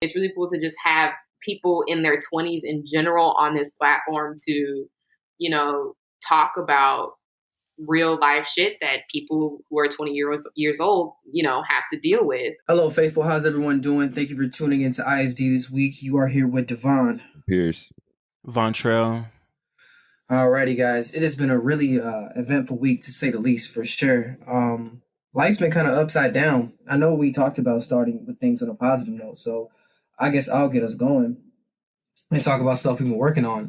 It's really cool to just have people in their 20s in general on this platform to, you know, talk about real life shit that people who are 20 years old, you know, have to deal with. Hello, faithful. How's everyone doing? Thank you for tuning into ISD this week. You are here with Devonn. Pierce. Vontrell. Alrighty, guys. It has been a really eventful week, to say the least, for sure. Life's been kind of upside down. I know we talked about starting with things on a positive note, so I guess I'll get us going and talk about stuff we've been working on.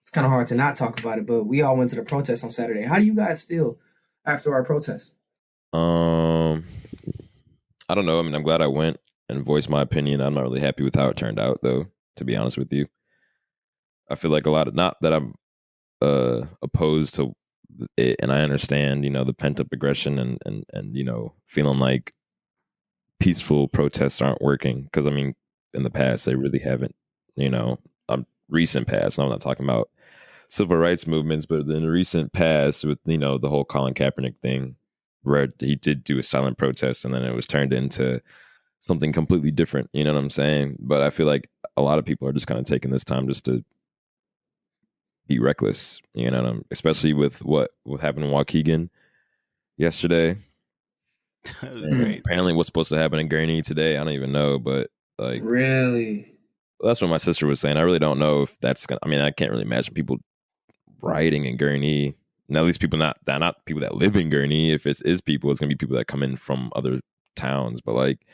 It's kind of hard to not talk about it, but we all went to the protest on Saturday. How do you guys feel after our protest? I don't know. I mean, I'm glad I went and voiced my opinion. I'm not really happy with how it turned out, though, to be honest with you. I feel like not that I'm opposed to it, and I understand, you know, the pent up aggression and you know, feeling like peaceful protests aren't working, because I mean, in the past they really haven't. You know, recent past. I'm not talking about civil rights movements, but in the recent past, with, you know, the whole Colin Kaepernick thing, where he did do a silent protest and then it was turned into something completely different. You know what I'm saying? But I feel like a lot of people are just kind of taking this time just to be reckless, you know, especially with what happened in Waukegan yesterday. Apparently what's supposed to happen in Gurnee today, I don't even know, but like, really, that's what my sister was saying. I really don't know if that's gonna, I mean, I can't really imagine people rioting in Gurnee. Now, these people not people that live in Gurnee. If it is people, it's gonna be people that come in from other towns. But like,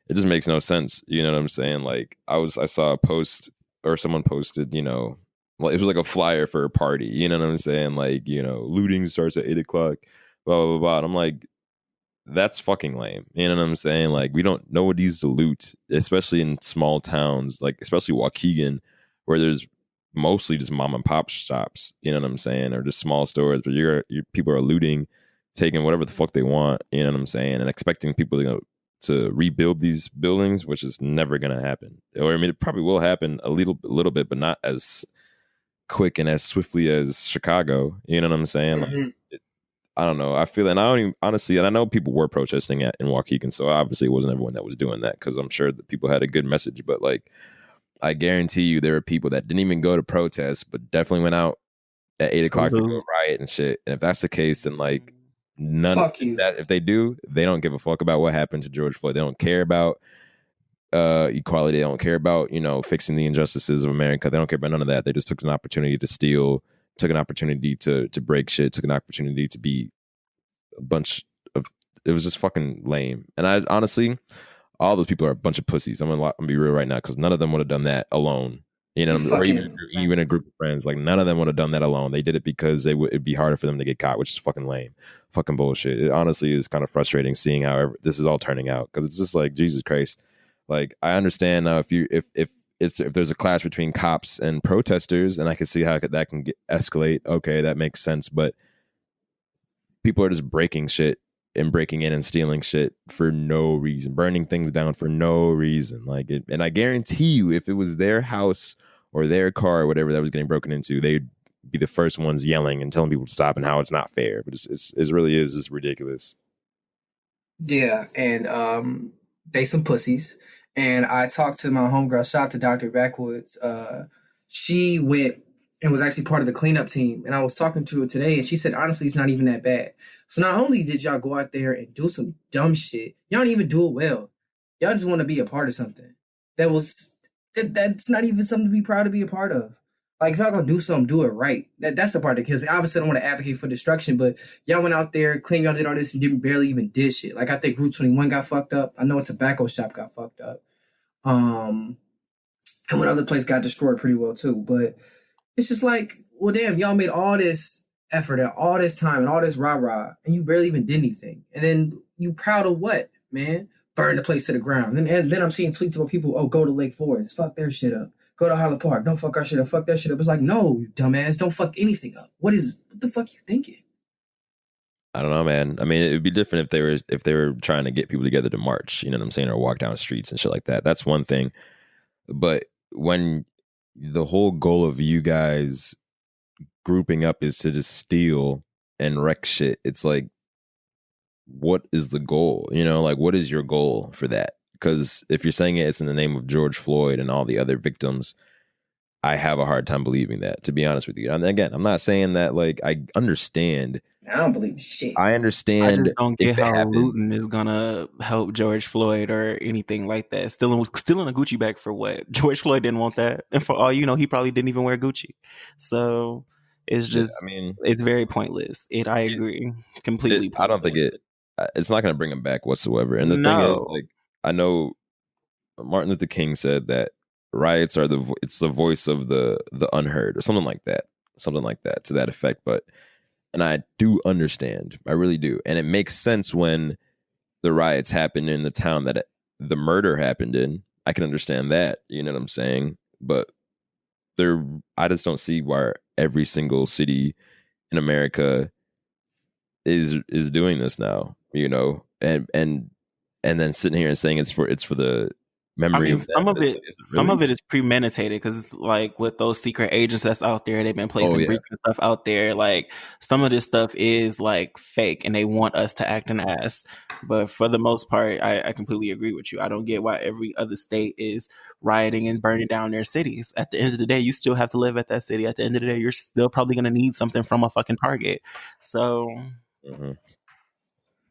it just makes no sense. You know what I'm saying? Like, I saw a post, or someone posted, you know, well, it was like a flyer for a party. You know what I'm saying? Like, you know, looting starts at 8:00, blah blah blah. And I'm like, that's fucking lame. You know what I'm saying? Like, we don't know what these to loot, especially in small towns, like especially Waukegan, where there's mostly just mom and pop shops. You know what I'm saying? Or just small stores, but your people are looting, taking whatever the fuck they want. You know what I'm saying? And expecting people to rebuild these buildings, which is never gonna happen. Or I mean, it probably will happen a little bit, but not as quick and as swiftly as Chicago. You know what I'm saying? Mm-hmm. Like, I don't know. I feel, and I don't even, honestly, and I know people were protesting in Waukegan, so obviously it wasn't everyone that was doing that, because I'm sure that people had a good message. But like, I guarantee you, there are people that didn't even go to protest, but definitely went out at 8:00 to go riot and shit. And if that's the case, then like, if they do, they don't give a fuck about what happened to George Floyd. They don't care about equality. They don't care about, you know, fixing the injustices of America. They don't care about none of that. They just took an opportunity to steal, took an opportunity to break shit, took an opportunity to be a bunch of, it was just fucking lame. And I honestly, all those people are a bunch of pussies. I'm gonna be real right now, because none of them would have done that alone. You know, or even a group of friends. Like, none of them would have done that alone. They did it because it'd be harder for them to get caught, which is fucking lame, fucking bullshit. It honestly is kind of frustrating seeing how this is all turning out, because it's just like, Jesus Christ. Like, I understand now if there's a clash between cops and protesters, and I can see how that can escalate. Okay, that makes sense. But people are just breaking shit and breaking in and stealing shit for no reason, burning things down for no reason. Like, and I guarantee you, if it was their house or their car or whatever that was getting broken into, they'd be the first ones yelling and telling people to stop and how it's not fair. But it really is just ridiculous. Yeah, and they some pussies. And I talked to my homegirl, shout out to Dr. Backwoods. She went and was actually part of the cleanup team. And I was talking to her today, and she said, honestly, it's not even that bad. So not only did y'all go out there and do some dumb shit, y'all don't even do it well. Y'all just want to be a part of something that's not even something to be proud to be a part of. Like, if y'all gonna do something, do it right. That's the part that kills me. Obviously, I don't want to advocate for destruction, but y'all went out there, claimed y'all did all this, and didn't barely even did shit. Like, I think Route 21 got fucked up. I know a tobacco shop got fucked up. And one other place got destroyed pretty well too. But it's just like, well, damn, y'all made all this effort and all this time and all this rah-rah, and you barely even did anything. And then you proud of what, man? Burn the place to the ground. And then I'm seeing tweets about people, go to Lake Forest, fuck their shit up. Go to Highland Park, don't fuck our shit up, fuck that shit up. It's like, no, you dumbass, don't fuck anything up. What the fuck you thinking? I don't know, man. I mean, it would be different if they were trying to get people together to march, you know what I'm saying, or walk down the streets and shit like that. That's one thing. But when the whole goal of you guys grouping up is to just steal and wreck shit, it's like, what is the goal? You know, like, what is your goal for that? Because if you're saying it's in the name of George Floyd and all the other victims, I have a hard time believing that, to be honest with you. And again, I'm not saying that, like, I understand. I don't believe shit. I I understand just don't if get it how happened. looting is gonna help George Floyd or anything like that. Still in a Gucci bag for what? George Floyd didn't want that, and for all you know, he probably didn't even wear Gucci. So it's Yeah, just, I mean, it's very pointless. I agree, completely I don't think pointless. it's not going to bring him back whatsoever. And the thing is, No, like, I know Martin Luther King said that riots are it's the voice of the unheard, or something like that to that effect. But, and I do understand, I really do, and it makes sense when the riots happened in the town that the murder happened in. I can understand that, you know what I'm saying? But I just don't see why every single city in America is doing this now, you know, and then sitting here and saying it's for the I memory mean, of them. Is it some really? of it is premeditated because, like, with those secret agents that's out there, they've been Oh placing yeah. bricks and stuff out there. Like, some of this stuff is like fake, and they want us to act an ass. But for the most part, I completely agree with you. I don't get why every other state is rioting and burning down their cities. At the end of the day, you still have to live at that city. At the end of the day, you're still probably gonna need something from a fucking Target. So hmm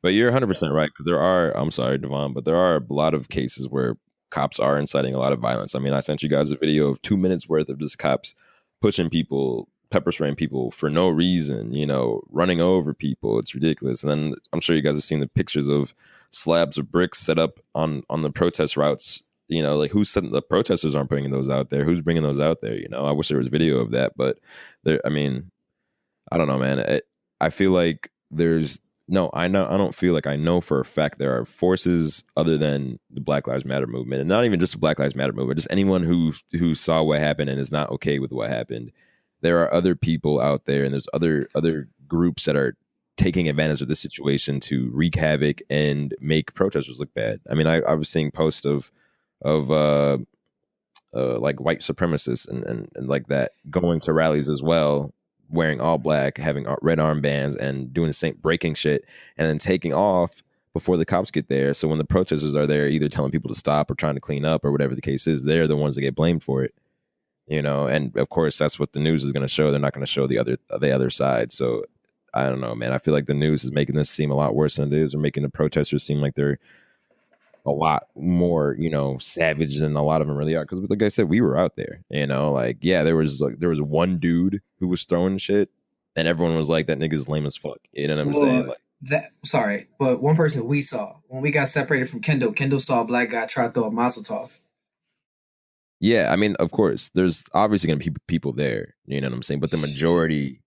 But you're 100% right, because I'm sorry, Devon, but there are a lot of cases where cops are inciting a lot of violence. I mean, I sent you guys a video of 2 minutes worth of just cops pushing people, pepper spraying people for no reason, you know, running over people. It's ridiculous. And then I'm sure you guys have seen the pictures of slabs of bricks set up on the protest routes. You know, like, who's setting, the protesters aren't bringing those out there. Who's bringing those out there? You know, I wish there was video of that, but I mean, I don't know, man. I feel like there's no, I don't feel like I know for a fact there are forces other than the Black Lives Matter movement, and not even just the Black Lives Matter movement, just anyone who saw what happened and is not okay with what happened. There are other people out there, and there's other groups that are taking advantage of this situation to wreak havoc and make protesters look bad. I mean, I was seeing posts of like white supremacists and like that going to rallies as well, wearing all black, having red armbands, and doing the same, breaking shit, and then taking off before the cops get there. So when the protesters are there, either telling people to stop or trying to clean up or whatever the case is, they're the ones that get blamed for it. You know, and of course that's what the news is going to show. They're not going to show the other side. So I don't know, man. I feel like the news is making this seem a lot worse than it is, or making the protesters seem like they're a lot more, you know, savage than a lot of them really are. Because, like I said, we were out there, you know, like, yeah, there was one dude who was throwing shit, and everyone was like, that nigga's lame as fuck. You know what I'm saying? Like, Sorry, but one person we saw when we got separated from Kendall saw a black guy try to throw a Mazel Tov. yeah, I mean, of course, there's obviously going to be people there. You know what I'm saying? But the majority,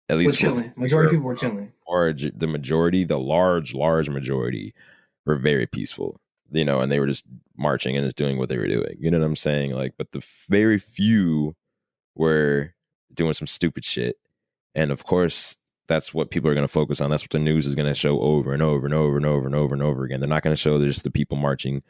at least, we're chilling. Majority of people were chilling. Or the majority, the large majority, were very peaceful. You know, and they were just marching and just doing what they were doing. You know what I'm saying? Like, but the very few were doing some stupid shit. And of course, that's what people are going to focus on. That's what the news is going to show over and over and over and over and over and over again. They're not going to show just the people marching,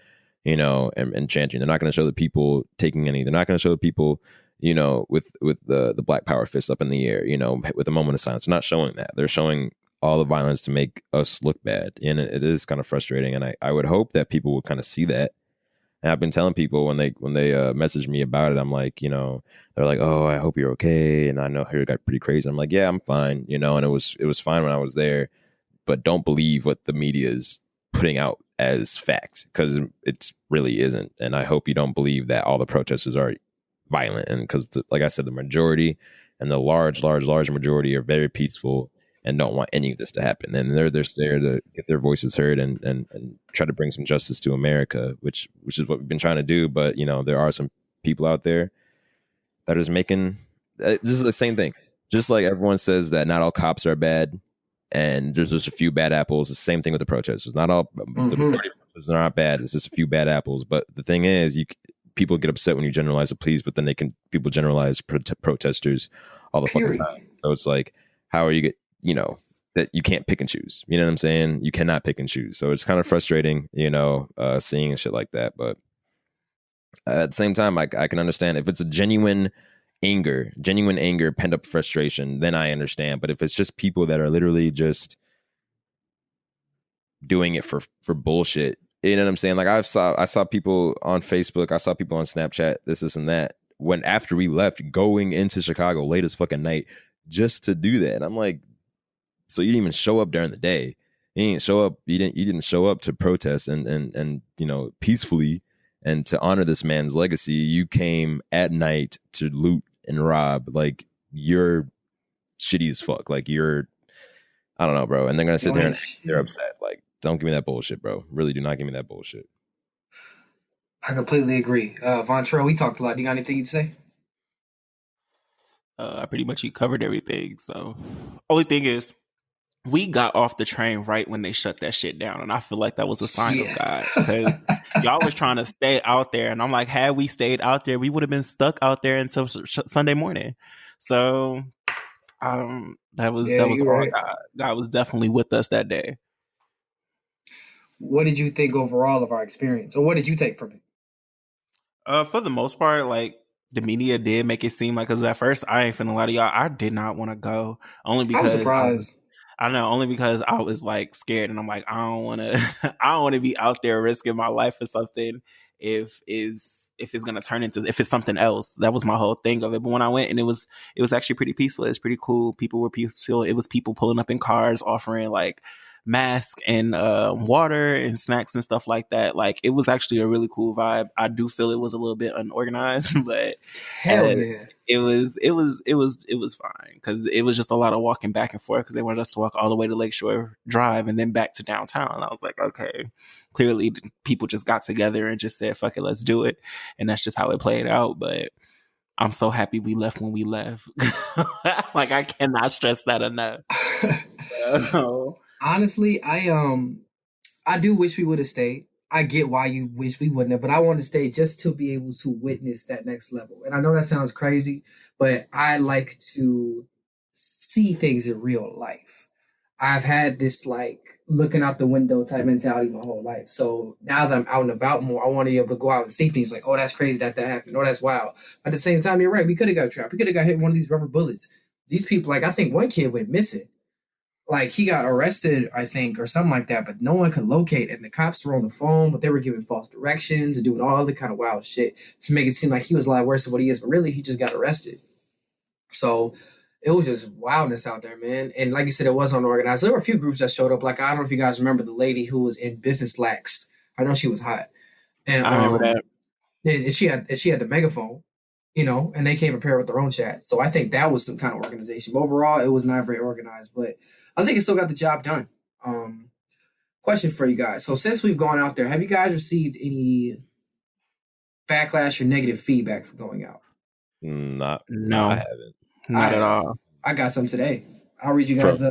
you know, and chanting. They're not going to show the people taking any. They're not going to show the people, you know, with the Black Power fists up in the air, you know, with a moment of silence. They're not showing that. They're showing all the violence to make us look bad. And it is kind of frustrating. And I would hope that people would kind of see that. And I've been telling people when they message me about it, I'm like, you know, they're like, oh, I hope you're okay. And I know here it got pretty crazy. I'm like, yeah, I'm fine. You know, and it was fine when I was there, but don't believe what the media is putting out as facts, because it really isn't. And I hope you don't believe that all the protesters are violent. And because, like I said, the majority and the large majority are very peaceful and don't want any of this to happen. And they're there to get their voices heard and try to bring some justice to America, which is what we've been trying to do. But, you know, there are some people out there that is making this is the same thing. Just like everyone says that not all cops are bad and there's just a few bad apples. The same thing with the protesters. Not all the majority of protesters are not bad. It's just a few bad apples. But the thing is, people get upset when you generalize the police, but then people generalize protesters all the fucking time. So it's like, how are you you know, that you can't pick and choose. You know what I'm saying? You cannot pick and choose. So it's kind of frustrating, you know, seeing and shit like that. But at the same time, I can understand if it's a genuine anger, pent up frustration, then I understand. But if it's just people that are literally just doing it for bullshit, You know what I'm saying? Like I saw people on Facebook, I saw people on Snapchat, this and that. When after we left, going into Chicago late as fucking night just to do that. And I'm like, so you didn't even show up during the day. You didn't show up. You didn't show up to protest and peacefully and to honor this man's legacy. You came at night to loot and rob. Like you're shitty as fuck. Like you're, I don't know, bro. And they're gonna sit there and they're upset. Like, don't give me that bullshit, bro. Really, do not give me that bullshit. I completely agree. Vontrell, we talked a lot. Do you got anything to say? I pretty much covered everything. So, only thing is, we got off the train right when they shut that shit down, and I feel like that was a sign of God, because y'all was trying to stay out there, and I'm like, had we stayed out there, we would have been stuck out there until Sunday morning. So, that was all right. God was definitely with us that day. What did you think overall of our experience, or what did you take from it? For the most part, like, the media did make it seem like, because at first I ain't finna lie to y'all, I did not want to go, only because I was surprised. I know, only because I was like scared, and I'm like, I don't want to be out there risking my life for something if it's gonna turn into, if it's something else. That was my whole thing of it. But when I went, and it was actually pretty peaceful. It's pretty cool. People were peaceful. It was people pulling up in cars offering like masks and water and snacks and stuff like that. Like, it was actually a really cool vibe. I do feel it was a little bit unorganized, but hell yeah, it was fine, because it was just a lot of walking back and forth, because they wanted us to walk all the way to Lakeshore Drive and then back to downtown. And I was like, okay, clearly people just got together and just said, fuck it, let's do it. And that's just how it played out. But I'm so happy we left when we left. Like, I cannot stress that enough. Honestly, I do wish we would have stayed. I get why you wish we wouldn't have, but I want to stay just to be able to witness that next level. And I know that sounds crazy, but I like to see things in real life. I've had this like looking out the window type mentality my whole life. So now that I'm out and about more, I want to be able to go out and see things like, oh, that's crazy that happened. Oh, that's wild. At the same time, you're right. We could have got trapped. We could have got hit with one of these rubber bullets. These people, like, I think one kid went missing. Like, he got arrested, I think, or something like that, but no one could locate, and the cops were on the phone, but they were giving false directions and doing all other kind of wild shit to make it seem like he was a lot worse than what he is, but really, he just got arrested. So it was just wildness out there, man. And like you said, it was unorganized. There were a few groups that showed up. Like, I don't know if you guys remember the lady who was in business slacks. I know she was hot. And I remember that. And she had the megaphone, and they came prepared with their own chat. So I think that was some kind of organization. But overall, it was not very organized, but I think it still got the job done. Question for you guys. So since we've gone out there, have you guys received any backlash or negative feedback for going out? No, I haven't. Not at all. I got some today. I'll read you guys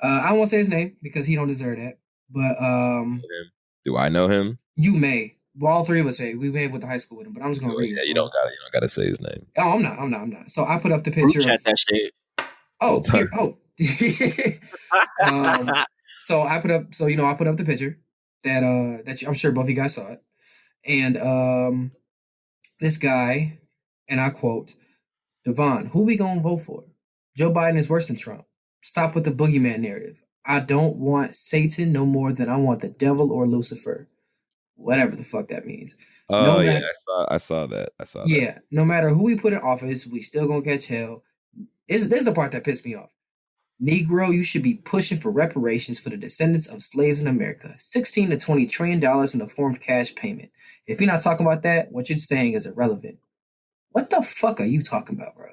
I won't say his name because he don't deserve that. But do I know him? You may. Well, all three of us may. We may have went to high school with him, but I'm just gonna read it. Yeah, you don't gotta say his name. Oh, I'm not. So I put up the picture. Chat that shit. So I put up the picture that I'm sure both of you guys saw it. And this guy, and I quote, Devonn, who we gonna vote for? Joe Biden is worse than Trump. Stop with the boogeyman narrative. I don't want Satan no more than I want the devil or Lucifer. Whatever the fuck that means. Oh, yeah, I saw that. Yeah, no matter who we put in office, we still gonna catch hell. This is the part that pissed me off. Negro, you should be pushing for reparations for the descendants of slaves in America. $16 to $20 trillion in the form of cash payment. If you're not talking about that, what you're saying is irrelevant. What the fuck are you talking about, bro?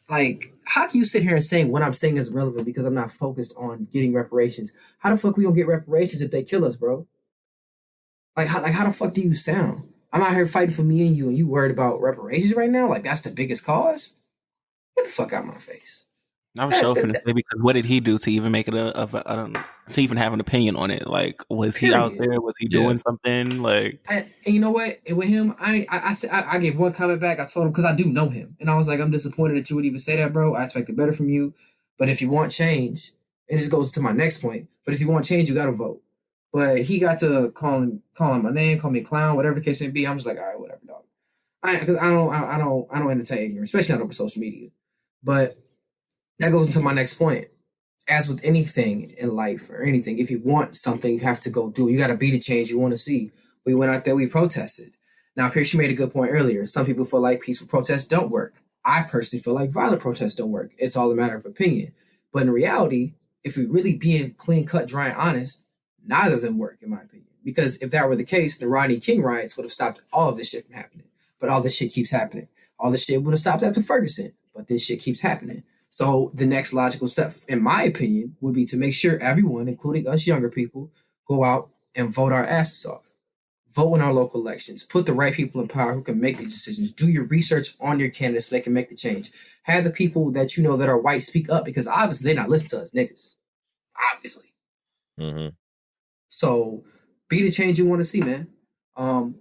Like, how can you sit here and say what I'm saying is irrelevant because I'm not focused on getting reparations? How the fuck we gonna get reparations if they kill us, bro? Like how the fuck do you sound? I'm out here fighting for me and you worried about reparations right now? Like, that's the biggest cause? Get the fuck out of my face. I was so finna say, because what did he do to even make it to even have an opinion on it? Like, was he out there? Was he doing something? Like, and you know what? With him, I gave one comment back. I told him, because I do know him, and I was like, I'm disappointed that you would even say that, bro. I expected better from you. But if you want change, and this goes to my next point. But if you want change, you got to vote. But he got to call him my name, call me a clown, whatever the case may be. I'm just like, all right, whatever, dog. Because I don't entertain ignorance, especially not over social media. But that goes into my next point. as with anything in life or anything, if you want something, you have to go do it. You got to be the change you want to see. We went out there, we protested. Now, Pierce, you made a good point earlier. Some people feel like peaceful protests don't work. I personally feel like violent protests don't work. It's all a matter of opinion. But in reality, if we really being clean cut, dry, and honest, neither of them work, in my opinion. Because if that were the case, the Rodney King riots would have stopped all of this shit from happening. But all this shit keeps happening. All this shit would have stopped after Ferguson. But this shit keeps happening. So the next logical step, in my opinion, would be to make sure everyone, including us younger people, go out and vote our asses off. Vote in our local elections. Put the right people in power who can make these decisions. Do your research on your candidates so they can make the change. Have the people that you know that are white speak up, because obviously they're not listening to us niggas. Obviously. Mm-hmm. So be the change you want to see, man.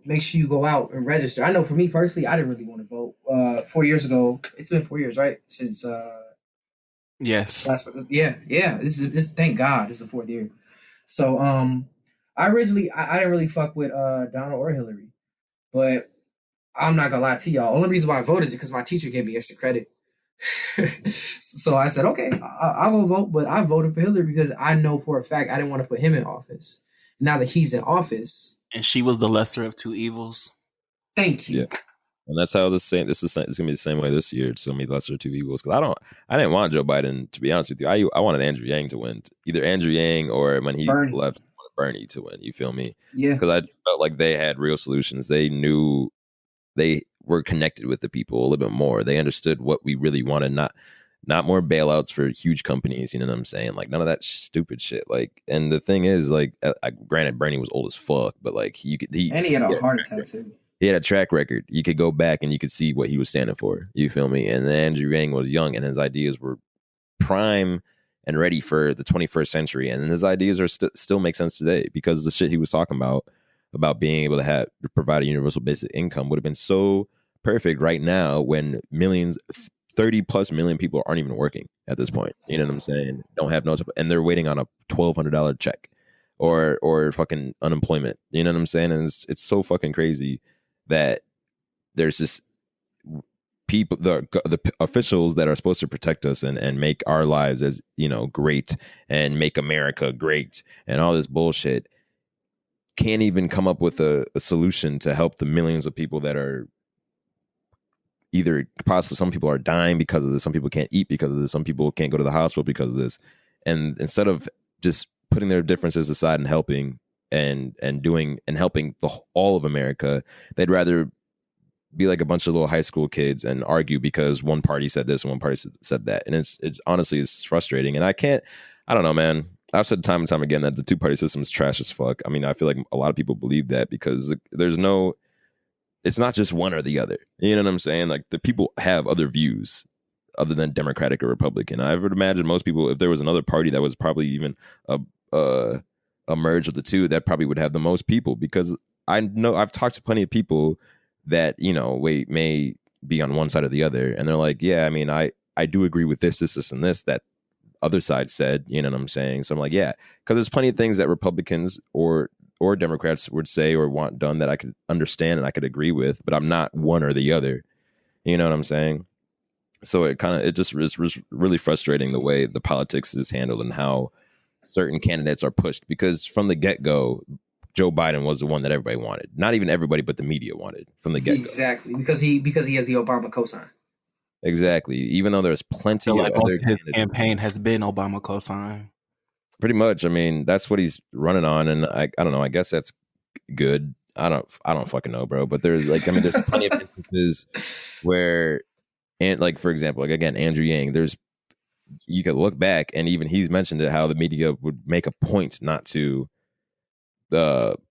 Make sure you go out and register. I know for me personally, I didn't really want to vote. 4 years ago, it's been 4 years, right? Since yes. Yeah. This is thank God this is the 4th year. So I didn't really fuck with Donald or Hillary, but I'm not gonna lie to y'all. Only reason why I voted is because my teacher gave me extra credit. So I said, okay, I will vote, but I voted for Hillary because I know for a fact I didn't want to put him in office. Now that he's in office, and she was the lesser of two evils. Thank you. Yeah. And that's how it's gonna be the same way this year. It's gonna be lesser of two evils. Because I didn't want Joe Biden, to be honest with you. I wanted Andrew Yang to win, either Andrew Yang or when he left, I wanted Bernie to win. You feel me? Yeah. Because I felt like they had real solutions. They knew they were connected with the people a little bit more. They understood what we really wanted. Not more bailouts for huge companies. You know what I'm saying? Like none of that stupid shit. Like, and the thing is, like, granted, Bernie was old as fuck, but like he had a heart attack too. He had a track record. You could go back and you could see what he was standing for. You feel me? And then Andrew Yang was young and his ideas were prime and ready for the 21st century. And his ideas are still make sense today because the shit he was talking about being able to provide a universal basic income would have been so perfect right now when 30+ million people aren't even working at this point. You know what I'm saying? Don't have no, and they're waiting on a $1,200 check or fucking unemployment. You know what I'm saying? And it's so fucking crazy that there's this people, the officials that are supposed to protect us and make our lives as, you know, great and make America great and all this bullshit can't even come up with a solution to help the millions of people that are either possibly, some people are dying because of this, some people can't eat because of this, some people can't go to the hospital because of this. And instead of just putting their differences aside and helping and helping all of America, they'd rather be like a bunch of little high school kids and argue because one party said this and one party said that. And it's honestly, it's frustrating. And I don't know, man. I've said time and time again that the two-party system is trash as fuck. I mean, I feel like a lot of people believe that because it's not just one or the other. You know what I'm saying? Like the people have other views other than Democratic or Republican. I would imagine most people, if there was another party that was probably even a merge of the two, that probably would have the most people, because I know I've talked to plenty of people that, you know, may be on one side or the other. And they're like, yeah, I mean, I do agree with this, and this, that other side said, you know what I'm saying? So I'm like, yeah, because there's plenty of things that Republicans or Democrats would say or want done that I could understand and I could agree with, but I'm not one or the other. You know what I'm saying? So it just is really frustrating the way the politics is handled and how certain candidates are pushed, because from the get-go, Joe Biden was the one that everybody wanted. Not even everybody, but the media wanted from the get-go. Exactly, because he has the Obama cosign. Exactly. Even though there's plenty of other his campaign has been Obama cosign. Pretty much. I mean, that's what he's running on, and I don't know. I guess that's good. I don't fucking know, bro. But there's there's plenty of instances where, and like for example, like again, Andrew Yang. You could look back, and even he's mentioned it, how the media would make a point not to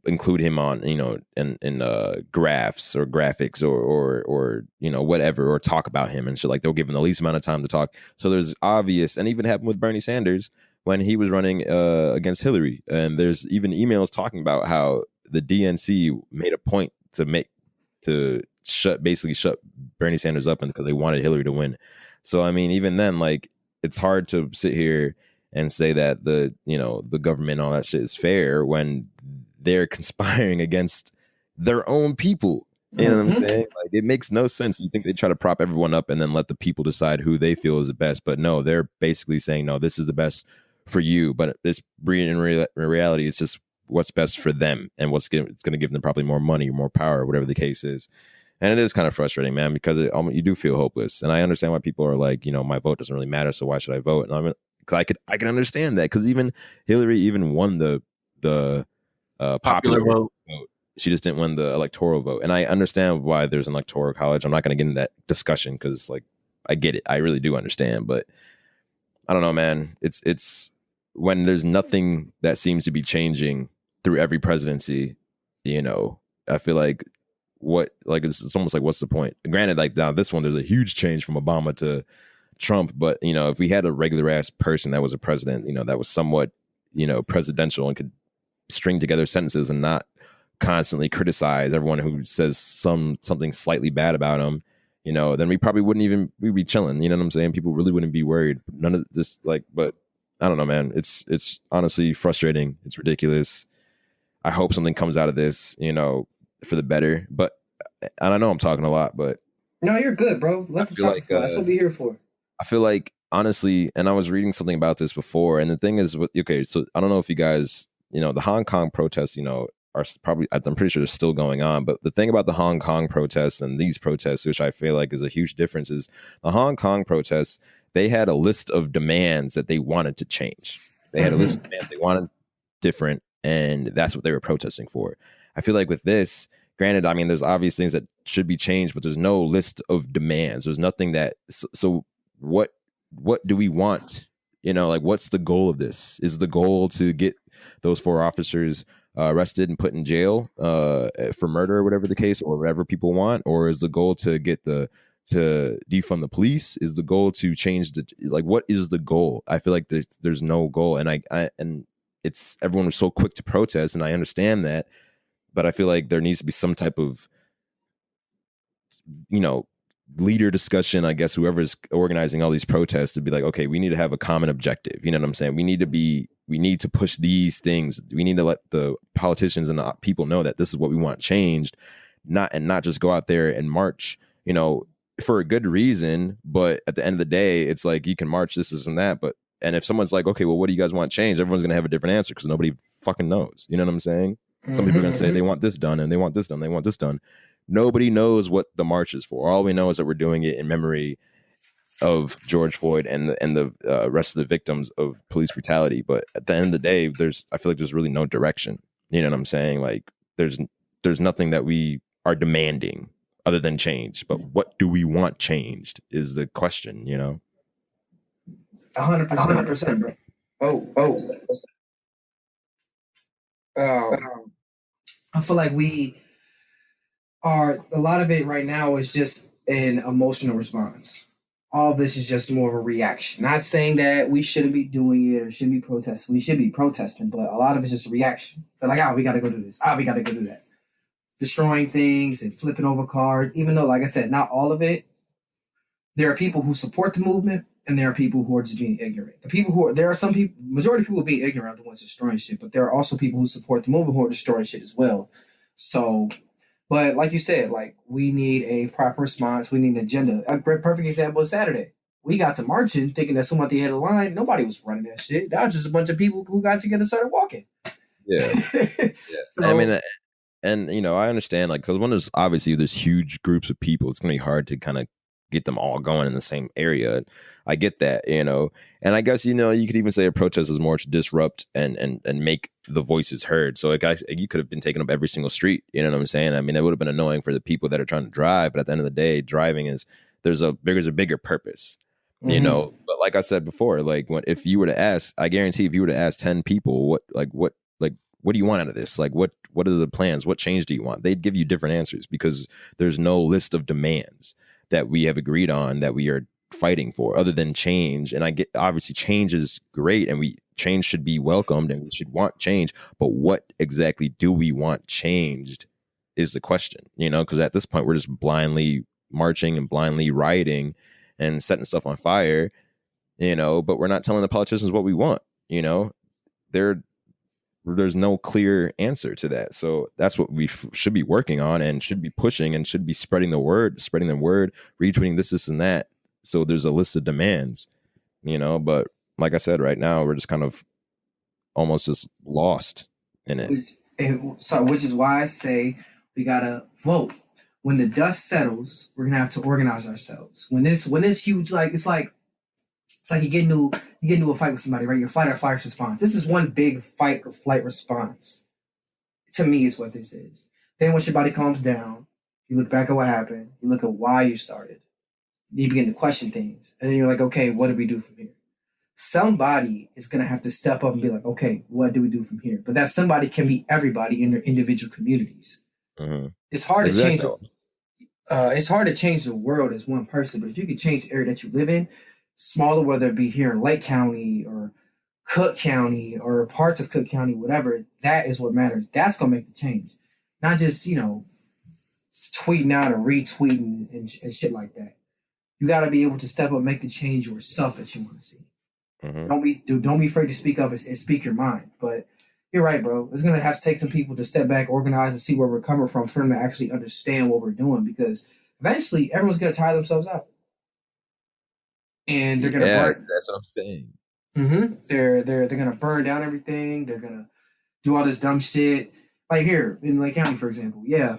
include him on, you know, in graphs or graphics or you know, whatever, or talk about him and shit. Like they'll give him the least amount of time to talk. So there's obvious, and even happened with Bernie Sanders when he was running against Hillary. And there's even emails talking about how the DNC made a point to shut Bernie Sanders up, and because they wanted Hillary to win. So I mean, even then, like, it's hard to sit here and say that the government and all that shit is fair when they're conspiring against their own people. You know what I'm saying? Like, it makes no sense. You think they try to prop everyone up and then let the people decide who they feel is the best, but no, they're basically saying, no, this is the best for you. But it's in reality, it's just what's best for them and it's going to give them probably more money or more power, whatever the case is. And it is kind of frustrating, man, because you do feel hopeless. And I understand why people are like, my vote doesn't really matter, so why should I vote? And I can understand that, because even Hillary won the popular vote. She just didn't win the electoral vote. And I understand why there's an electoral college. I'm not going to get into that discussion because, like, I get it. I really do understand. But I don't know, man. It's when there's nothing that seems to be changing through every presidency, I feel like it's almost like, what's the point? Granted, like, now this one, there's a huge change from Obama to Trump. But, if we had a regular ass person that was a president, that was somewhat, presidential and could string together sentences and not constantly criticize everyone who says something slightly bad about him, then we probably we'd be chilling. You know what I'm saying? People really wouldn't be worried. None of this, but I don't know, man. It's honestly frustrating. It's ridiculous. I hope something comes out of this, for the better. But I don't know, I'm talking a lot, but no, you're good, bro. Let the talk. That's what we're here for. I feel like, honestly, and I was reading something about this before, and the thing is, okay, so I don't know if you guys, the Hong Kong protests, are probably, I'm pretty sure they're still going on. But the thing about the Hong Kong protests and these protests, which I feel like is a huge difference, is the Hong Kong protests, they had a list of demands that they wanted to change. They had a list of demands they wanted different, and that's what they were protesting for. I feel like with this, granted, I mean, there's obvious things that should be changed, but there's no list of demands. There's nothing that, so what do we want? Like, what's the goal of this? Is the goal to get those 4 officers arrested and put in jail for murder or whatever the case, or whatever people want? Or is the goal to defund the police? Is the goal to change what is the goal? I feel like there's no goal, and and it's, everyone was so quick to protest, and I understand that, but I feel like there needs to be some type of leader discussion, I guess, whoever's organizing all these protests, to be like, okay, we need to have a common objective. You know what I'm saying? We need to push these things. We need to let the politicians and the people know that this is what we want changed, not just go out there and march, for a good reason. But at the end of the day, it's like, you can march this and that. And if someone's like, okay, well, what do you guys want changed? Everyone's going to have a different answer, because nobody fucking knows. You know what I'm saying? Some people are going to say they want this done, and they want this done. They want this done. Nobody knows what the march is for. All we know is that we're doing it in memory of George Floyd and the rest of the victims of police brutality. But at the end of the day, I feel like there's really no direction. You know what I'm saying? Like, there's nothing that we are demanding other than change. But what do we want changed is the question, 100%, bro. I feel like a lot of it right now is just an emotional response. All of this is just more of a reaction. Not saying that we shouldn't be doing it or shouldn't be protesting. We should be protesting, but a lot of it's just a reaction. They're like, we got to go do this. We got to go do that. Destroying things and flipping over cars, even though, like I said, not all of it. There are people who support the movement, and there are people who are just being ignorant. There are some people, majority of people being ignorant are the ones destroying shit, but there are also people who support the movement who are destroying shit as well. So, but like you said, like, we need a proper response. We need an agenda. A perfect example is Saturday. We got to marching thinking that someone at the head of the line. Nobody was running that shit. That was just a bunch of people who got together and started walking. Yeah. So, I mean, and I understand, like, because when there's huge groups of people, it's gonna be hard to kind of get them all going in the same area. I get that, and I guess, you could even say a protest is more to disrupt and make the voices heard. So, like, you could have been taking up every single street. You know what I'm saying? I mean, it would have been annoying for the people that are trying to drive, but at the end of the day, driving there's a bigger purpose. But like I said before, like, if you were to ask, I guarantee if you were to ask 10 people, what do you want out of this? Like, what are the plans? What change do you want? They'd give you different answers, because there's no list of demands that we have agreed on that we are fighting for, other than change. And I get, obviously, change is great, and change should be welcomed, and we should want change. But what exactly do we want changed is the question, because at this point, we're just blindly marching and blindly rioting and setting stuff on fire, but we're not telling the politicians what we want. They're there's no clear answer to that. So that's what we should be working on and should be pushing and should be spreading the word, retweeting this and that. So there's a list of demands, but like I said, right now we're just kind of almost just lost in it. Which is why I say we gotta vote. When the dust settles, we're gonna have to organize ourselves. When it's huge, it's like you get into a fight with somebody, right? Your fight or flight response. This is one big fight or flight response. To me, is what this is. Then once your body calms down, you look back at what happened. You look at why you started. You begin to question things, and then you're like, okay, what do we do from here? Somebody is going to have to step up and be like, okay, what do we do from here? But that somebody can be everybody in their individual communities. Mm-hmm. It's hard to change. It's hard to change the world as one person, but if you can change the area that you live in, smaller, whether it be here in Lake County or Cook County or parts of Cook County, whatever, that is what matters. That's going to make the change. Not just, tweeting out or retweeting and shit like that. You got to be able to step up, make the change yourself that you want to see. Mm-hmm. Don't be afraid to speak up and speak your mind. But you're right, bro. It's gonna have to take some people to step back, organize, and see where we're coming from for them to actually understand what we're doing. Because eventually, everyone's gonna tire themselves out, and they're gonna burn. That's what I'm saying. Mm-hmm. They're gonna burn down everything. They're gonna do all this dumb shit. Like here in Lake County, for example. Yeah.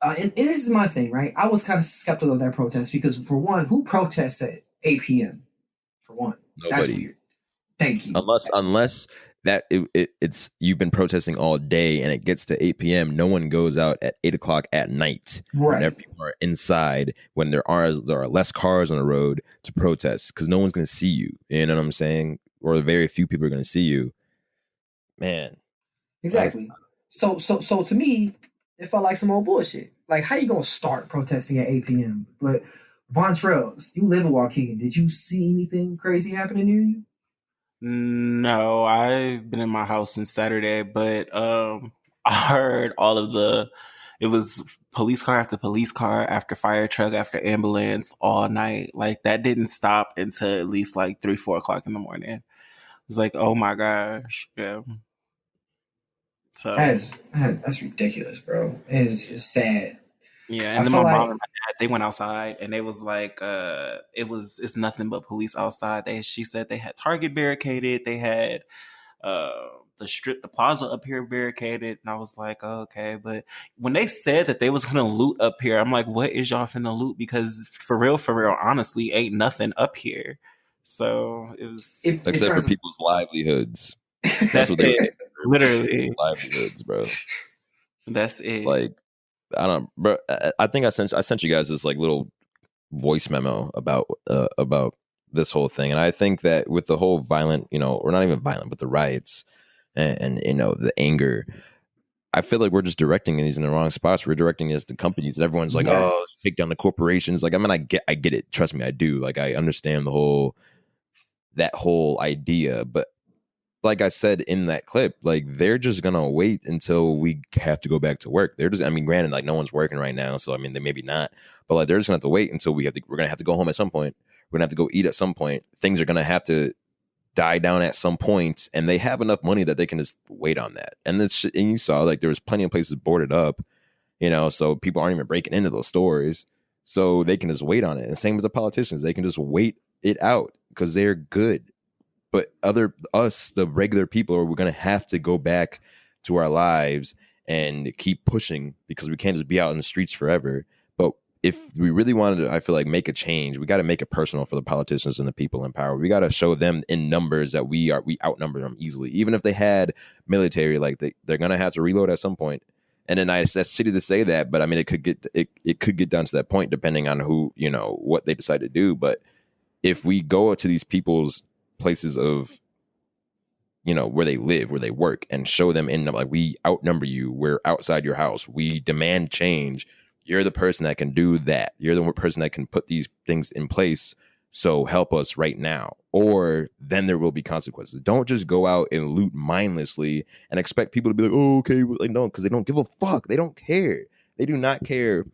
And this is my thing, right? I was kind of skeptical of that protest because, for one, who protests at 8 p.m.? For one, nobody. That's weird. Thank you. Unless that it's you've been protesting all day and it gets to 8 p.m. No one goes out at 8 o'clock at night. Right. When people are inside, when there are less cars on the road to protest, because no one's going to see you. You know what I'm saying? Or very few people are going to see you. Man. Exactly. So to me, it felt like some old bullshit. Like, how you gonna start protesting at 8 p.m.? But Vontrell, you live in Waukegan. Did you see anything crazy happening near you? No, I've been in my house since Saturday, but I heard it was police car after police car after fire truck after ambulance all night. Like, that didn't stop until at least like 3-4 o'clock in the morning. It's like, oh my gosh. Yeah. So that's ridiculous, bro. It is just sad. Yeah, and then my mom and my dad, they went outside and they was like, it's nothing but police outside. She said they had Target barricaded, they had the plaza up here barricaded, and I was like, oh, okay. But when they said that they was gonna loot up here, I'm like, what is y'all finna loot? Because for real, honestly, ain't nothing up here. So it was except for people's livelihoods. That's what they literally livelihoods, bro. That's it. Like, I don't, bro. I think I sent you guys this like little voice memo about this whole thing, and I think that with the whole violent, or not even violent, but the riots and the anger, I feel like we're just directing these in the wrong spots. We're directing this to companies. Everyone's like, yes. Oh, take down the corporations. Like, I mean, I get it. Trust me, I do. Like, I understand that whole idea, but like I said in that clip, like, they're just gonna wait until we have to go back to work. They're just, I mean, granted, like, no one's working right now, so I mean, they maybe not, but like, they're just gonna have to wait until we're gonna have to go home at some point. We're gonna have to go eat at some point. Things are gonna have to die down at some point, and they have enough money that they can just wait on that. And and you saw, like, there was plenty of places boarded up, so people aren't even breaking into those stores, so they can just wait on it. And same with the politicians, they can just wait it out because they're good. But us, the regular people, we're going to have to go back to our lives and keep pushing because we can't just be out in the streets forever. But if we really wanted to, I feel like, make a change, we got to make it personal for the politicians and the people in power. We got to show them in numbers that we outnumber them easily. Even if they had military, like, they're going to have to reload at some point. And then that's shitty to say that, but I mean, it could get down to that point depending on who, what they decide to do. But if we go to these people's places of where they live, where they work, and show them like, we outnumber you, we're outside your house, we demand change, you're the person that can do that, you're the person that can put these things in place, so help us right now, or then there will be consequences. Don't just go out and loot mindlessly and expect people to be like, oh, okay, like, no, because they don't give a fuck. They don't care. They do not care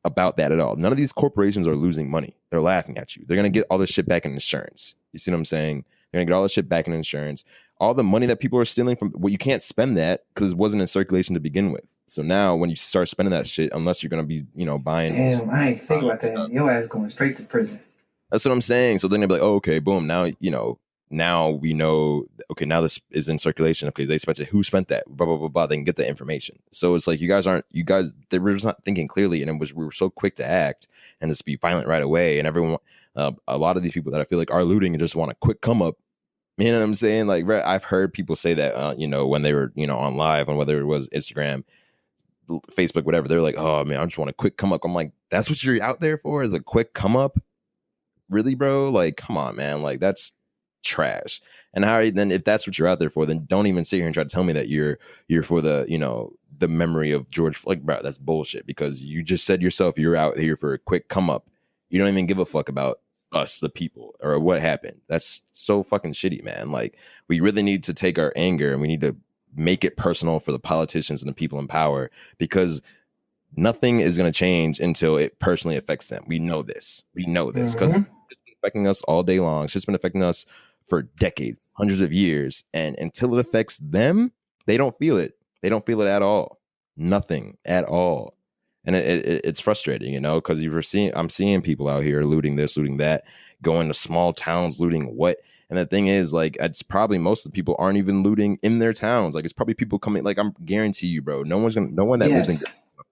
about that at all. None of these corporations are losing money. They're laughing at you. They're going to get all this shit back in insurance. You see what I'm saying? They're going to get all this shit back in insurance. all the money that people are stealing from, well, you can't spend that because it wasn't in circulation to begin with. So now when you start spending that shit, unless you're going to be, buying. Damn, I ain't think about that. Your ass going straight to prison. That's what I'm saying. So then they'll be like, oh, okay, boom. Now, now we know, okay, now this is in circulation. Okay, they spent it. Who spent that? Blah, blah, blah, blah. They can get the information. So it's like, they were just not thinking clearly. And we were so quick to act and just be violent right away. And everyone, a lot of these people that I feel like are looting and just want a quick come up. You know what I'm saying? Like, I've heard people say that, when they were, on live, on whether it was Instagram, Facebook, whatever, they're like, oh man, I just want a quick come up. I'm like, that's what you're out there for, is a quick come up? Really, bro? Like, come on, man. Like, that's trash. And then if that's what you're out there for, then don't even sit here and try to tell me that you're for the, the memory of George Floyd. Like, bro, that's bullshit, because you just said yourself you're out here for a quick come up. You don't even give a fuck about us, the people, or what happened. That's so fucking shitty, man. Like, we really need to take our anger and we need to make it personal for the politicians and the people in power, because nothing is going to change until it personally affects them. We know this because it's been affecting us all day long. It's just been affecting us for decades, hundreds of years. And until it affects them, they don't feel it. They don't feel it at all. Nothing at all. And it's frustrating, because I'm seeing people out here looting this, looting that, going to small towns, looting what. And the thing is, like, it's probably most of the people aren't even looting in their towns. Like, it's probably people coming, like, I'm guarantee you, bro, no one that lives in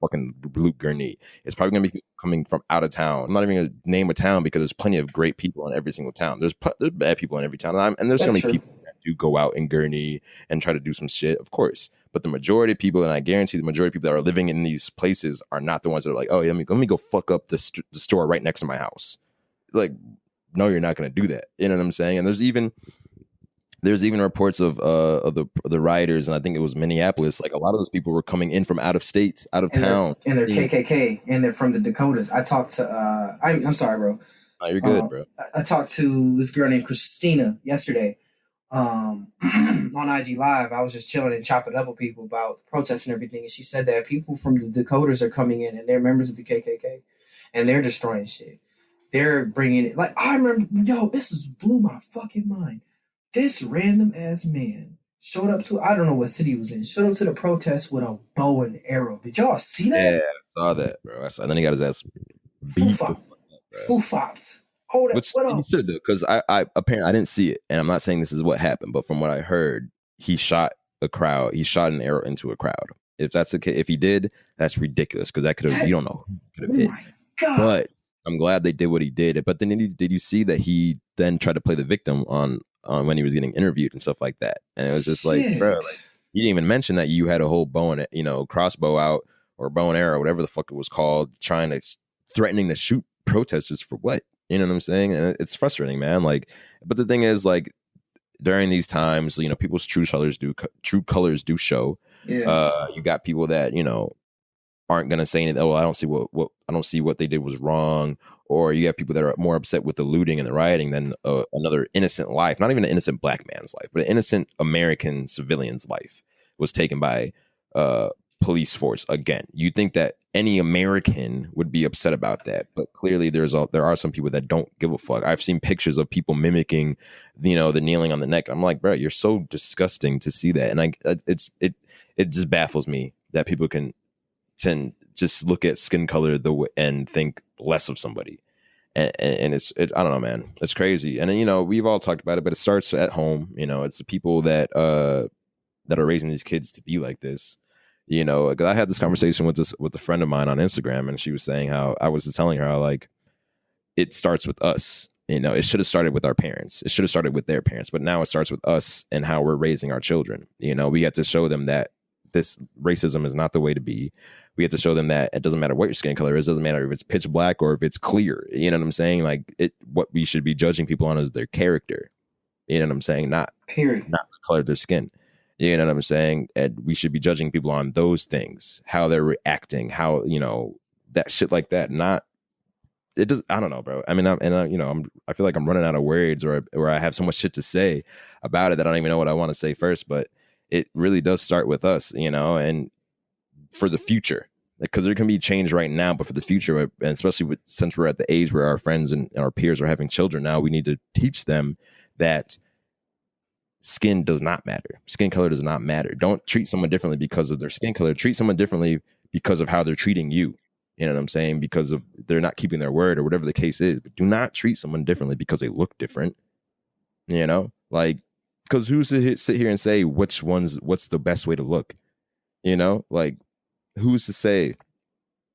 fucking loot Gurney. It's probably going to be people coming from out of town. I'm not even going to name a town, because there's plenty of great people in every single town. There's bad people in every town. And there's so many people that do go out in Gurney and try to do some shit, of course. But the majority of people, and I guarantee the majority of people that are living in these places, are not the ones that are like, oh, let me go fuck up the store right next to my house. Like, no, you're not going to do that. You know what I'm saying? And there's even reports of the rioters, and I think it was Minneapolis. Like, a lot of those people were coming in from out of state, out of town, and they're KKK, and they're from the Dakotas. I talked to I'm sorry, bro. Oh, you're good, bro. I talked to this girl named Christina yesterday on IG Live. I was just chilling and chopping up with people about the protests and everything, and she said that people from the Dakotas are coming in, and they're members of the KKK, and they're destroying shit. They're bringing it. Like, I remember, this blew my fucking mind. This random ass man showed up to, I don't know what city he was in, showed up to the protest with a bow and arrow. Did y'all see that? Yeah, I saw that, bro. And then he got his ass beat. Foo-fopped. Hold up. What he should do, because I apparently I didn't see it, and I'm not saying this is what happened, but from what I heard, he shot a crowd. He shot an arrow into a crowd. If that's the case, if he did, that's ridiculous, because that could have, you don't know, could have hit. My God. But I'm glad they did what he did. But then did you see that he then tried to play the victim on when he was getting interviewed and stuff like that? And it was just like, bro, like, you didn't even mention that you had a whole bow and crossbow out, or bow and arrow, whatever the fuck it was called, threatening to shoot protesters for what? You know what I'm saying? And it's frustrating, man. Like, but the thing is, like, during these times, people's true colors do show. Yeah. You got people that aren't gonna say anything. Oh, I don't see what they did was wrong. Or you have people that are more upset with the looting and the rioting than another innocent life, not even an innocent black man's life, but an innocent American civilian's life was taken by police force again. You think that any American would be upset about that, but clearly there are some people that don't give a fuck. I've seen pictures of people mimicking, the kneeling on the neck. I'm like, bro, you're so disgusting to see that, and it just baffles me that people can just look at skin color and think less of somebody. And it's I don't know, man, it's crazy. And then, we've all talked about it, but it starts at home. It's the people that are raising these kids to be like this. Because I had this conversation with a friend of mine on Instagram, and she was saying how I was telling her how, like, it starts with us. It should have started with our parents. It should have started with their parents, but now it starts with us and how we're raising our children. We have to show them that this racism is not the way to be. We have to show them that it doesn't matter what your skin color is. It doesn't matter if it's pitch black or if it's clear. You know what I'm saying? Like, what we should be judging people on is their character. You know what I'm saying? Not the color of their skin. You know what I'm saying? And we should be judging people on those things, how they're reacting, how, that shit like that. Not, it does. I don't know, bro. I mean, I feel like I'm running out of words, or I have so much shit to say about it that I don't even know what I want to say first. But it really does start with us, and for the future, because there can be change right now, but for the future, and especially since we're at the age where our friends and our peers are having children now, we need to teach them that skin does not matter. Skin color does not matter. Don't treat someone differently because of their skin color. Treat someone differently because of how they're treating you. You know what I'm saying? Because of they're not keeping their word or whatever the case is. But do not treat someone differently because they look different. You know, like, because who's to sit here and say what's the best way to look? You know, like, who's to say?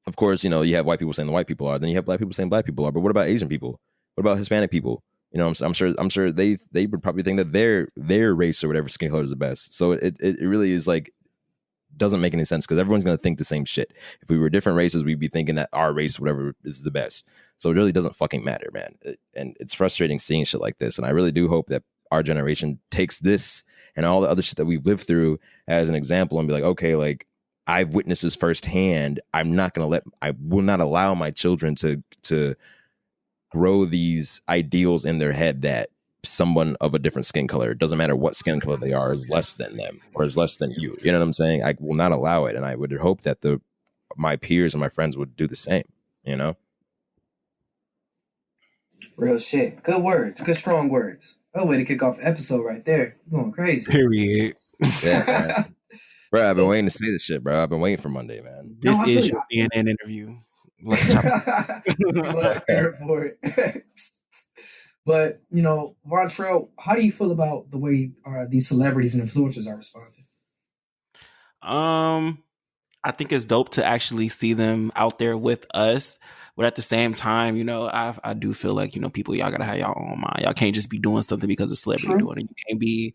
Of course, you know, you have white people saying the white people are, then you have black people saying black people are. But what about Asian people? What about Hispanic people? You know, I'm sure they would probably think that their race or whatever skin color is the best. So it really is like, doesn't make any sense because everyone's going to think the same shit. If we were different races, we'd be thinking that our race, whatever, is the best. So it really doesn't fucking matter, man. And it's frustrating seeing shit like this. And I really do hope that our generation takes this and all the other shit that we've lived through as an example and be like, okay, like, I've witnessed this firsthand. I will not allow my children to grow these ideals in their head that someone of a different skin color, it doesn't matter what skin color they are, is less than them or is less than you. You know what I'm saying? I will not allow it. And I would hope that my peers and my friends would do the same, you know? Real shit. Good words. Good strong words. Oh, way to kick off the episode right there. You're going crazy. Period. Yeah, bro, I've been waiting to say this shit, bro. I've been waiting for Monday, man. This is your CNN interview. For it. But, you know, Vontrell, how do you feel about the way these celebrities and influencers are responding? I think it's dope to actually see them out there with us. But at the same time, you know, I do feel like, you know, people, y'all gotta have y'all own mind. Y'all can't just be doing something because a celebrity doing it. You can't be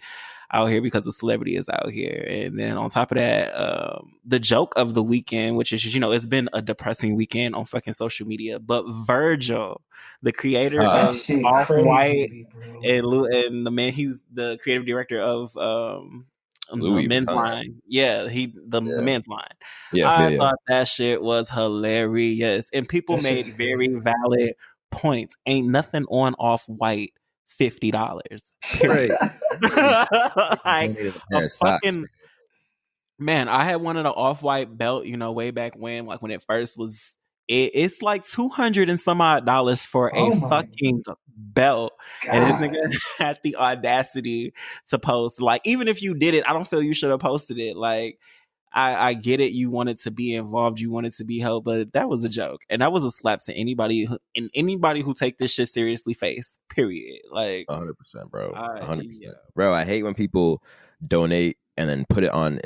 out here because a celebrity is out here. And then on top of that, the joke of the weekend, which is, you know, it's been a depressing weekend on fucking social media, but Virgil, the creator of Off-White and the man, he's the creative director of the men's line. Yeah, the men's line. I thought that shit was hilarious. And people made very valid points. Ain't nothing on Off-White $50. Right. Like a fucking man, I had one of the Off-White belt, you know, way back when, like when it first was. It's like $200 and some odd for a fucking belt. God. And this nigga had the audacity to post. Like, even if you did it, I don't feel you should have posted it. Like, I get it. You wanted to be involved. You wanted to be helped, but that was a joke. And that was a slap to anybody who take this shit seriously face, period. Like 100%, bro. 100%. Yeah. Bro, I hate when people donate and then put it on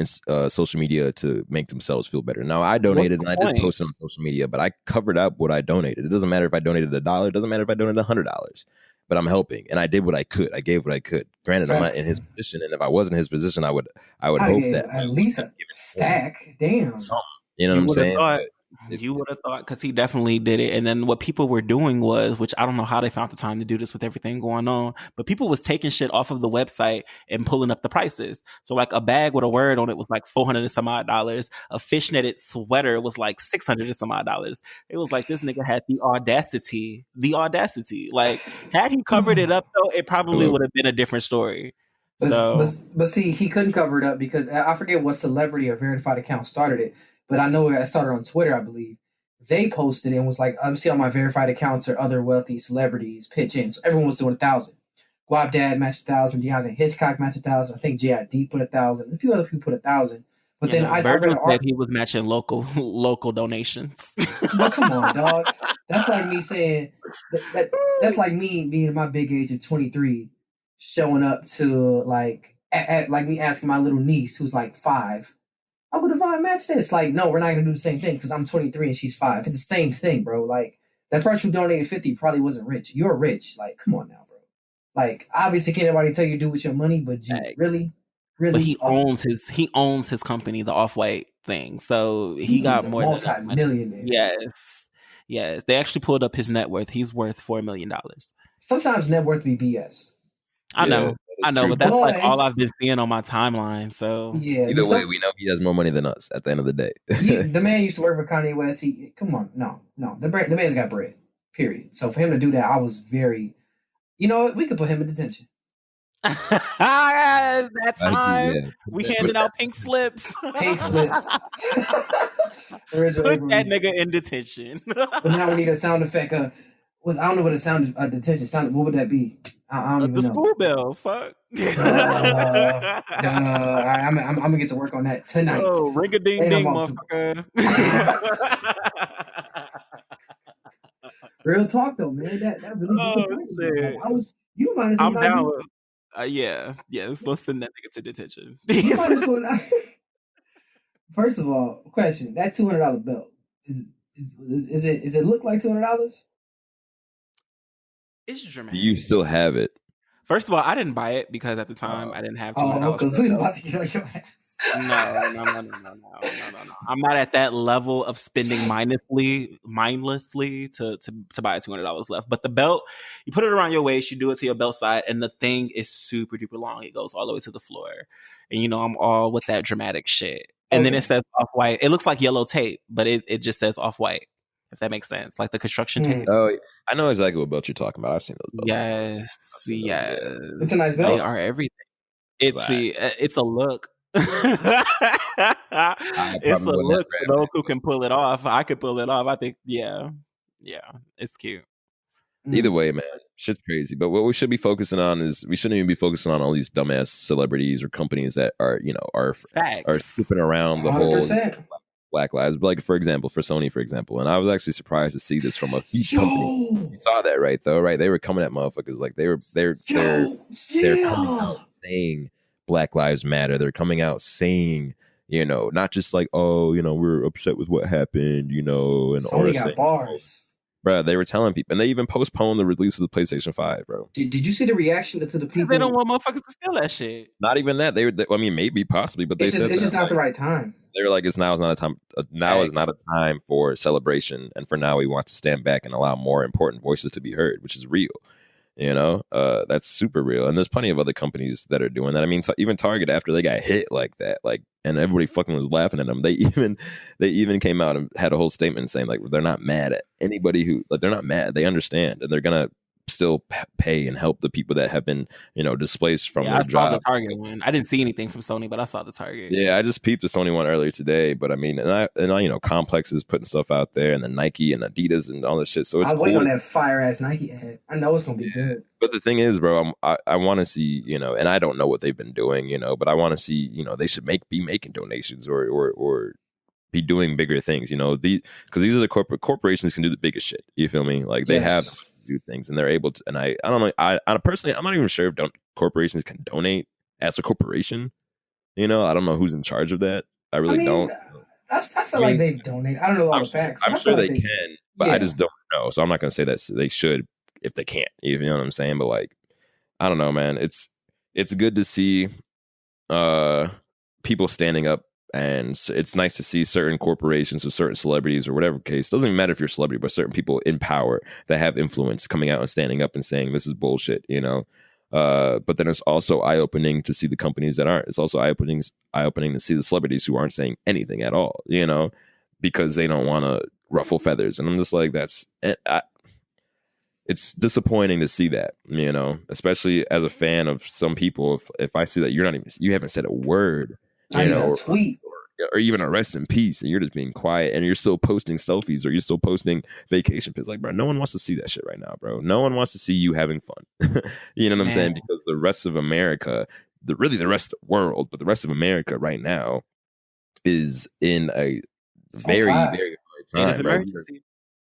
social media to make themselves feel better. Now, I donated and I did post it on social media, but I covered up what I donated. It doesn't matter if I donated $1. It doesn't matter if I donated $100. But I'm helping, and I did what I could. I gave what I could. Granted, I'm not in his position, and if I was in his position, I would hope that at least a stack. Damn, something. You know what I'm saying? You would have thought, because he definitely did it. And then what people were doing was, which I don't know how they found the time to do this with everything going on, but people was taking shit off of the website and pulling up the prices. So like a bag with a word on it was like $400 and some odd. A fishnetted sweater was like $600 and some odd. It was like, this nigga had the audacity. Like, had he covered it up though, it probably would have been a different story. But see, he couldn't cover it up because I forget what celebrity or verified account started it. But I know it started on Twitter, I believe. They posted it and was like, see all my verified accounts or other wealthy celebrities pitch in. So everyone was doing 1,000. Guap Dad matched 1,000. DeAndre Hitchcock matched 1,000. I think J.I.D. put 1,000. A few other people put 1,000. But then I read an said he was matching local donations. But come on, dog. That's like me saying that's like me being my big age of 23, showing up to like like me asking my little niece who's like 5. How would Devonn match this? Like, no, we're not going to do the same thing because I'm 23 and she's 5. It's the same thing, bro. Like, that person who donated 50 probably wasn't rich. You're rich. Like, come on now, bro. Like, obviously can't anybody tell you to do with your money, but really? But he owns his company, the Off-White thing. So he got more than multi-millionaire. Yes. They actually pulled up his net worth. He's worth $4 million. Sometimes net worth be BS. I know, but that's like all I've been seeing on my timeline. So yeah, either way, we know he has more money than us at the end of the day. The man used to work for Kanye West. Come on, no, the man's got bread. Period. So for him to do that, I was very, you know what? We could put him in detention. That time we handed out pink slips. Put that nigga in detention. But now we need a sound effect. Well, I don't know what it sounded. Detention sounded. What would that be? I don't even The know. school bell. Fuck. I'm gonna get to work on that tonight. Oh, ring a ding ding, motherfucker. Real talk though, man. That really disappointed me. Like, you might as well I'm not down. be. Let's send that nigga to detention. You might as well not. First of all, question: that $200 belt is it look like $200? It's dramatic. Do you still have it? First of all, I didn't buy it because at the time I didn't have $200. Oh, because we about to get on your ass. No. I'm not at that level of spending mindlessly to buy $200 left. But the belt, you put it around your waist, you do it to your belt side, and the thing is super duper long. It goes all the way to the floor. And you know, I'm all with that dramatic shit. And then it says off-white. It looks like yellow tape, but it just says off-white, if that makes sense. Like the construction tape. Oh, I know exactly what belt you're talking about. I've seen those belts. Yes. It's a nice belt. They are everything. It's a look. It's a look for those who can pull it off. I could pull it off. I think, yeah, it's cute. Either way, man, shit's crazy. But what we should be focusing on is we shouldn't even be focusing on all these dumbass celebrities or companies that are scooping around the 100%. Whole Black Lives. Like for example, for Sony, for example, and I was actually surprised to see this from a huge company. You saw that, right? Though, right? They were coming at motherfuckers like they're coming out saying Black Lives Matter. They're coming out saying, you know, not just like, oh, you know, we're upset with what happened, you know, and Sony got bars. Bro, they were telling people, and they even postponed the release of the PlayStation 5, bro. Did you see the reaction to the people? They don't want motherfuckers to steal that shit. Not even that. I mean, maybe, possibly, but it's just not the right time. They were like, now is not a time. Now is not a time for celebration, and for now, we want to stand back and allow more important voices to be heard, which is real. You know, that's super real. And there's plenty of other companies that are doing that. I mean, even Target, after they got hit like that, and everybody fucking was laughing at them, they even came out and had a whole statement saying like they're not mad at anybody who, like, they're not mad. They understand, and they're gonna still pay and help the people that have been, you know, displaced from their job. I saw the Target one. I didn't see anything from Sony, but I saw the Target. Yeah, I just peeped the Sony one earlier today. But I mean, and I you know, Complex is putting stuff out there, and the Nike and Adidas and all this shit. So it's I'll wait on that fire ass Nike ad. I know it's gonna be good. But the thing is, bro, I want to see, you know, and I don't know what they've been doing, you know, but I want to see, you know, they should be making donations or be doing bigger things, you know, because these are the corporations can do the biggest shit. You feel me? Like they have to do things, and they're able to. And I don't know. I personally, I'm not even sure if corporations can donate as a corporation. You know, I don't know who's in charge of that. I don't. I feel like they've donated. I don't know all the facts. I'm sure they can, but I just don't know. So I'm not going to say that they should if they can't. You know what I'm saying? But like, I don't know, man. It's good to see people standing up, and it's nice to see certain corporations or certain celebrities or whatever case. Doesn't even matter if you're a celebrity, but certain people in power that have influence coming out and standing up and saying this is bullshit, you know. But then it's also eye-opening to see the companies that aren't. It's also eye-opening to see the celebrities who aren't saying anything at all, you know, because they don't want to ruffle feathers. And I'm just like, it's disappointing to see that, you know, especially as a fan of some people. If I see that you haven't said a word, you know, or tweet, or even a rest in peace, and you're just being quiet, and you're still posting selfies or you're still posting vacation pics. Like, bro, no one wants to see that shit right now, bro. No one wants to see you having fun. You know what I'm saying? Because the rest of America, the rest of the world, but the rest of America right now is in a very, very hard time, bro.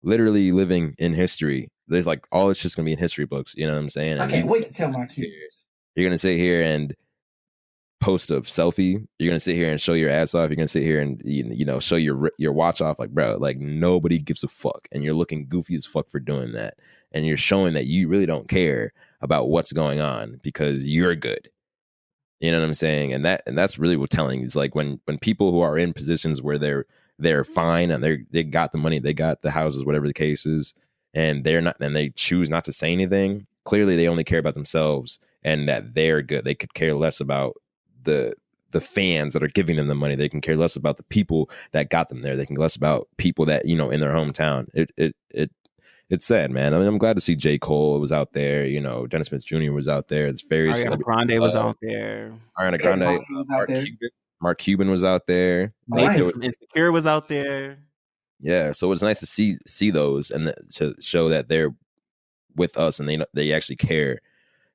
Literally living in history. There's like all it's just gonna be in history books. You know what I'm saying? I can't wait to tell my kids. You're gonna sit here and post a selfie. You're gonna sit here and show your ass off. You're gonna sit here and you know show your watch off. Like, bro, like nobody gives a fuck, and you're looking goofy as fuck for doing that. And you're showing that you really don't care about what's going on because you're good. You know what I'm saying? And that's really what telling is like when people who are in positions where they're fine and they got the money, they got the houses, whatever the case is, and they're not, and they choose not to say anything. Clearly, they only care about themselves and that they're good. They could care less about the fans that are giving them the money. They can care less about the people that got them there. They can care less about people that, you know, in their hometown. It's sad, man. I mean, I'm glad to see J. Cole was out there. You know, Dennis Smith Jr. was out there. It's very Ariana Grande was out there. Ariana Grande, Mark Cuban was out there. Insecure was out there. Yeah, so it's nice to see those and to show that they're with us and they actually care,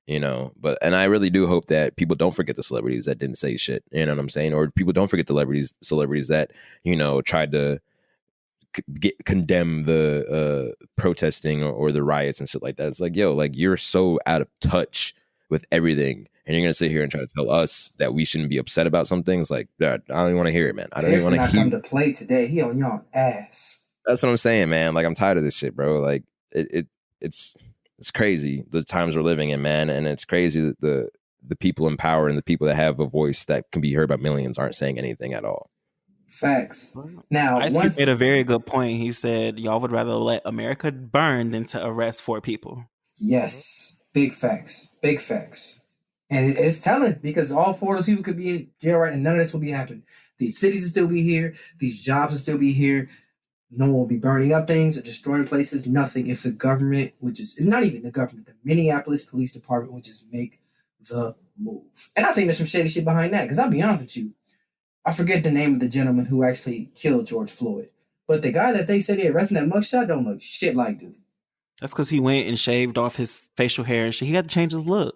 you know. But and I really do hope that people don't forget the celebrities that didn't say shit, you know what I'm saying, or people don't forget the celebrities that, you know, tried to condemn the protesting or the riots and shit like that. It's like, yo, like, you're so out of touch with everything, and you're gonna sit here and try to tell us that we shouldn't be upset about some things. Like, I don't even want to hear it, man. I don't even want to hear. Come to play today. He on y'all ass. That's what I'm saying, man. Like, I'm tired of this shit, bro. Like, it's crazy the times we're living in, man, and it's crazy that the people in power and the people that have a voice that can be heard by millions aren't saying anything at all. Facts. Now, Ice Cube made a very good point. He said, y'all would rather let America burn than to arrest 4 people. Yes. Big facts. Big facts. And it's telling, because all 4 of those people could be in jail right now, and none of this will be happening. These cities will still be here. These jobs will still be here. No one will be burning up things or destroying places. Nothing. If the government would just, not even the government, the Minneapolis Police Department would just make the move. And I think there's some shady shit behind that, because I'll be honest with you, I forget the name of the gentleman who actually killed George Floyd. But the guy that they said he arrested in that mugshot don't look shit like dude. That's because he went and shaved off his facial hair and shit. He had to change his look.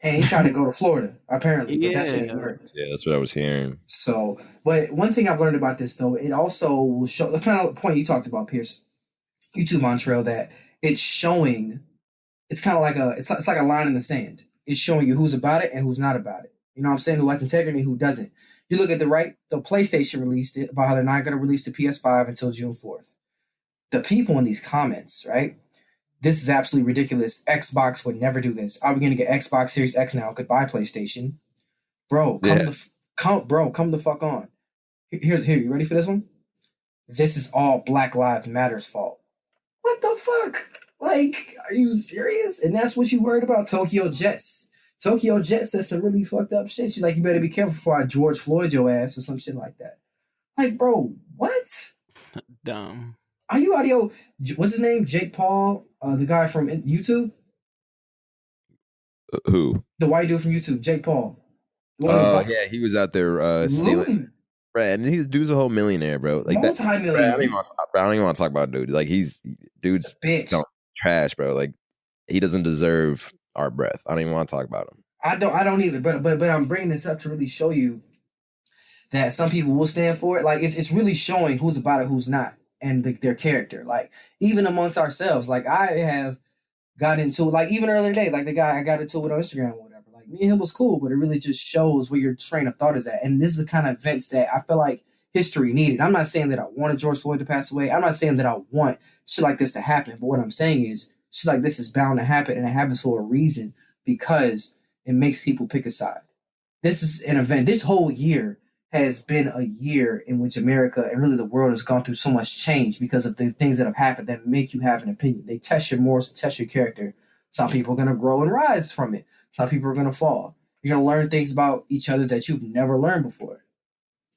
And he tried to go to Florida, apparently. But that shit ain't work. Yeah, that's what I was hearing. So, but one thing I've learned about this, though, it also will show, the kind of point you talked about, Pierce, you too, Vontrell, that it's showing, it's kind of like it's like a line in the sand. It's showing you who's about it and who's not about it. You know what I'm saying? Who has integrity, who doesn't. You look at the PlayStation released it about how they're not going to release the PS5 until June 4th. The people in these comments, right? This is absolutely ridiculous. Xbox would never do this. Are we going to get Xbox Series X now? Goodbye, PlayStation. Bro, come the fuck on. Here, you ready for this one? This is all Black Lives Matter's fault. What the fuck? Like, are you serious? And that's what you worried about? Tokyo Jets. Tokyo Jets said some really fucked up shit. She's like, you better be careful before I George Floyd your ass or some shit like that. Like, bro, what? Dumb. Are you audio? What's his name? Jake Paul, the guy from YouTube? Who? The white dude from YouTube, Jake Paul. Oh, yeah, he was out there stealing. Right, and he's dude's a whole millionaire, bro. Like multi-millionaire. I don't even want to talk about dude. Like, dude's trash, bro. Like, he doesn't deserve our breath. I don't even want to talk about him. I don't either. But I'm bringing this up to really show you that some people will stand for it. Like, it's really showing who's about it, who's not, and their character. Like, even amongst ourselves. Like, I have got into, like, even earlier today, like the guy I got into with on Instagram or whatever. Like, me and him was cool, but it really just shows where your train of thought is at. And this is the kind of events that I feel like history needed. I'm not saying that I wanted George Floyd to pass away. I'm not saying that I want shit like this to happen. But what I'm saying is shit like this is bound to happen, and it happens for a reason, because it makes people pick a side. This is an event. This whole year has been a year in which America and really the world has gone through so much change because of the things that have happened that make you have an opinion. They test your morals, test your character. Some people are going to grow and rise from it. Some people are going to fall. You're going to learn things about each other that you've never learned before.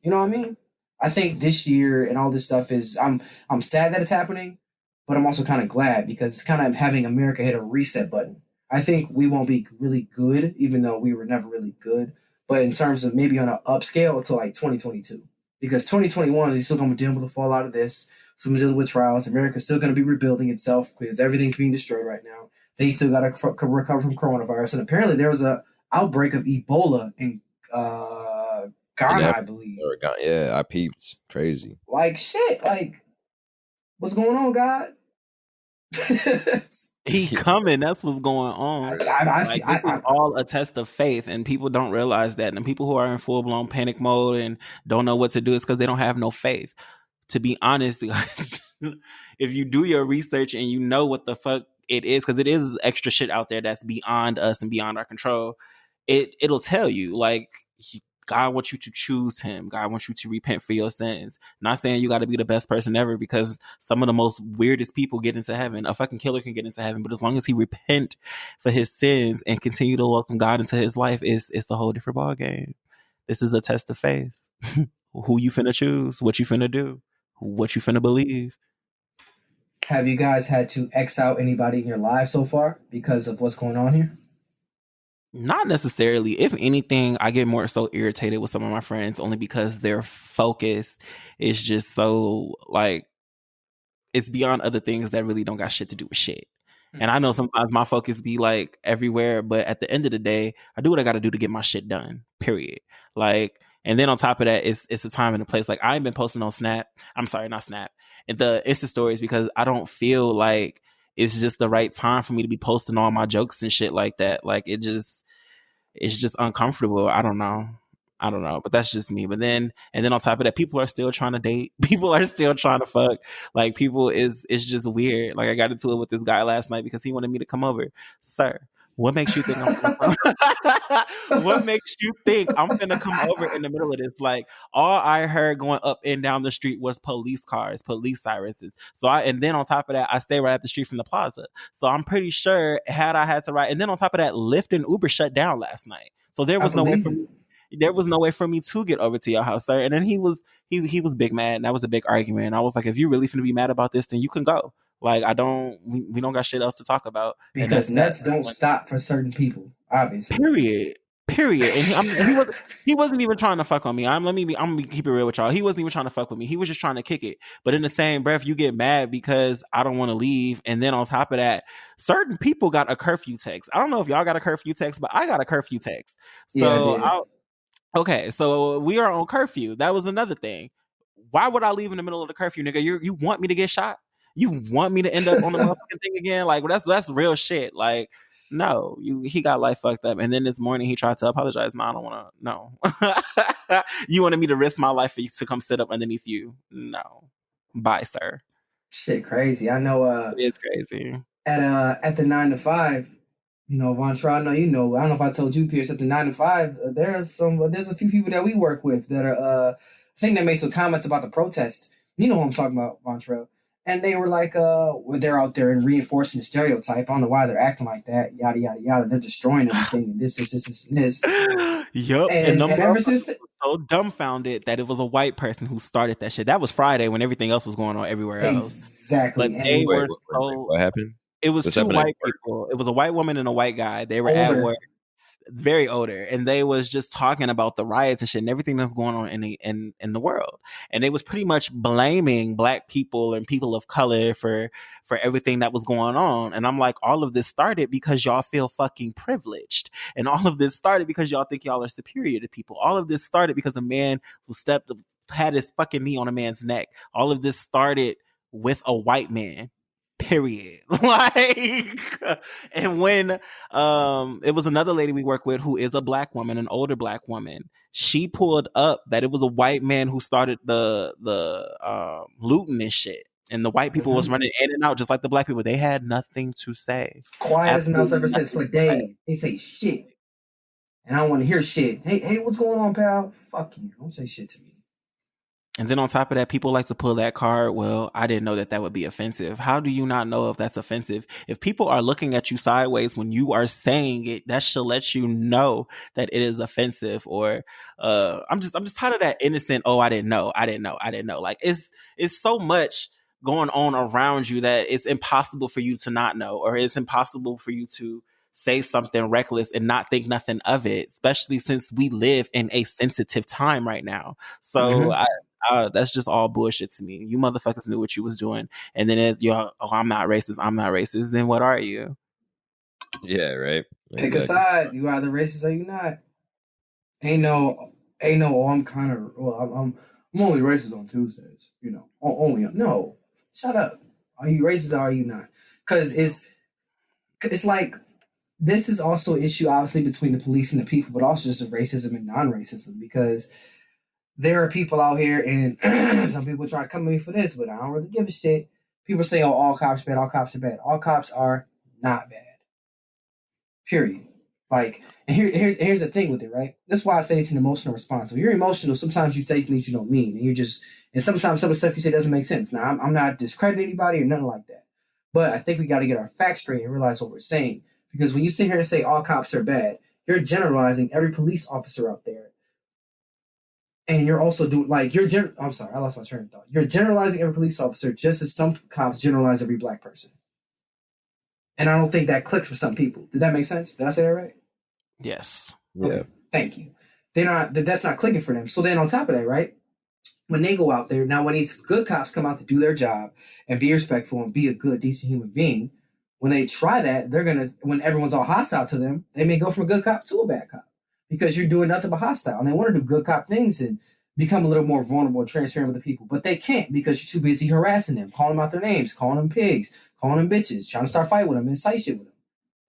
You know what I mean? I think this year and all this stuff is, I'm sad that it's happening, but I'm also kind of glad, because it's kind of having America hit a reset button. I think we won't be really good, even though we were never really good, but in terms of maybe on an upscale until like 2022, because 2021 is still going to deal with the fallout of this. So we're dealing with trials. America's still going to be rebuilding itself because everything's being destroyed right now. They still got to recover from coronavirus. And apparently there was a outbreak of Ebola in Ghana, I believe. Yeah, I peeped. Crazy. Like, shit. Like, what's going on, God? He coming. That's what's going on. This is all a test of faith, and people don't realize that. And people who are in full blown panic mode and don't know what to do is because they don't have no faith. To be honest, if you do your research and you know what the fuck it is, because it is extra shit out there that's beyond us and beyond our control, it'll tell you, like, God wants you to choose him. God wants you to repent for your sins. Not saying you got to be the best person ever, because some of the most weirdest people get into heaven. A fucking killer can get into heaven, but as long as he repent for his sins and continue to welcome God into his life, it's a whole different ball game. This is a test of faith. Who you finna choose? What you finna do? What you finna believe? Have you guys had to X out anybody in your life so far because of what's going on here? Not necessarily. If anything, I get more so irritated with some of my friends only because their focus is just so, like, it's beyond other things that really don't got shit to do with shit. And I know sometimes my focus be like everywhere, but at the end of the day, I do what I got to do to get my shit done. Period. Like, and then on top of that, it's a time and a place. Like, I ain't been posting on Snap. I'm sorry, not Snap. The Insta stories, because I don't feel like it's just the right time for me to be posting all my jokes and shit like that. Like, it's just uncomfortable. I don't know, but that's just me. But then, and then on top of that, people are still trying to date. People are still trying to fuck. Like, it's just weird. Like, I got into it with this guy last night because he wanted me to come over. Sir, what makes you think I'm gonna come? What makes you think I'm gonna come over in the middle of this? Like, all I heard going up and down the street was police cars, police sirens. And then on top of that, I stay right up the street from the plaza. So I'm pretty sure had I had to ride, and then on top of that, Lyft and Uber shut down last night. So there was no way for me. There was no way for me to get over to your house, sir. And then he was big mad, and that was a big argument. And I was like, if you really finna be mad about this, then you can go. Like, we don't got shit else to talk about. Because nuts don't stop for certain people, obviously. Period. And he wasn't even trying to fuck on me. I'm gonna keep it real with y'all. He wasn't even trying to fuck with me. He was just trying to kick it. But in the same breath, you get mad because I don't want to leave. And then on top of that, certain people got a curfew text. I don't know if y'all got a curfew text, but I got a curfew text. So yeah, okay, so we are on curfew. That was another thing. Why would I leave in the middle of the curfew, nigga? You want me to get shot? You want me to end up on the motherfucking thing again? Like, that's real shit. Like, no, he got life fucked up. And then this morning he tried to apologize. No, I don't want to. No. You wanted me to risk my life for you to come sit up underneath you? No. Bye, sir. Shit, crazy. I know. It is crazy. At the 9 to 5. You know, Vontrell, I know you know. I don't know if I told you, Pierce, at the 9 to 5, there's a few people that we work with that are, I think they made some comments about the protest. You know who I'm talking about, Vontrell. And they were like, well, they're out there and reinforcing the stereotype. I don't know why they're acting like that, yada, yada, yada. They're destroying everything, and this, and this. Yup. And ever since so dumbfounded that it was a white person who started that shit. That was Friday when everything else was going on everywhere else. Exactly. But they were what happened? It was two white people. It was a white woman and a white guy. They were older. At work, very older, and they was just talking about the riots and shit and everything that's going on in the world. And they was pretty much blaming black people and people of color for everything that was going on. And I'm like, all of this started because y'all feel fucking privileged, and all of this started because y'all think y'all are superior to people. All of this started because a man who had his fucking knee on a man's neck. All of this started with a white man. Period. Like, and when it was another lady we work with who is a black woman, an older black woman, she pulled up that it was a white man who started the looting and shit, and the white people was running in and out just like the black people. They had nothing to say. Quiet as a mouse ever since for days. They say shit, and I don't want to hear shit. Hey, what's going on, pal? Fuck you. Don't say shit to me. And then on top of that, people like to pull that card. Well, I didn't know that would be offensive. How do you not know if that's offensive? If people are looking at you sideways when you are saying it, that should let you know that it is offensive. Or I'm just tired of that innocent. Oh, I didn't know. Like, it's so much going on around you that it's impossible for you to not know, or it's impossible for you to say something reckless and not think nothing of it, especially since we live in a sensitive time right now. So that's just all bullshit to me. You motherfuckers knew what you was doing, and then I'm not racist. Then what are you? Yeah, right. Pick a side. You either racist or you not. Ain't no. I'm kind of. Well, I'm only racist on Tuesdays. You know, only. No, shut up. Are you racist or are you not? Because it's like, this is also an issue, obviously, between the police and the people, but also just of racism and non-racism, because there are people out here, and some people try to come at me for this, but I don't really give a shit. People say, oh, all cops are bad, all cops are bad. All cops are not bad. Period. Like, and here's the thing with it, right? That's why I say it's an emotional response. When you're emotional, sometimes you say things you don't mean, and sometimes some of the stuff you say doesn't make sense. Now, I'm not discrediting anybody or nothing like that, but I think we got to get our facts straight and realize what we're saying. Because when you sit here and say all cops are bad, you're generalizing every police officer out there. And you're also doing, like, I'm sorry, I lost my train of thought. You're generalizing every police officer just as some cops generalize every black person. And I don't think that clicks for some people. Did that make sense? Did I say that right? Yes. Okay, thank you. That's not clicking for them. So then on top of that, right, when they go out there, now when these good cops come out to do their job and be respectful and be a good, decent human being, when they try that, they're gonna, when everyone's all hostile to them, they may go from a good cop to a bad cop because you're doing nothing but hostile, and they want to do good cop things and become a little more vulnerable and transparent with the people, but they can't because you're too busy harassing them, calling them out their names, calling them pigs, calling them bitches, trying to start fight with them and say shit with them.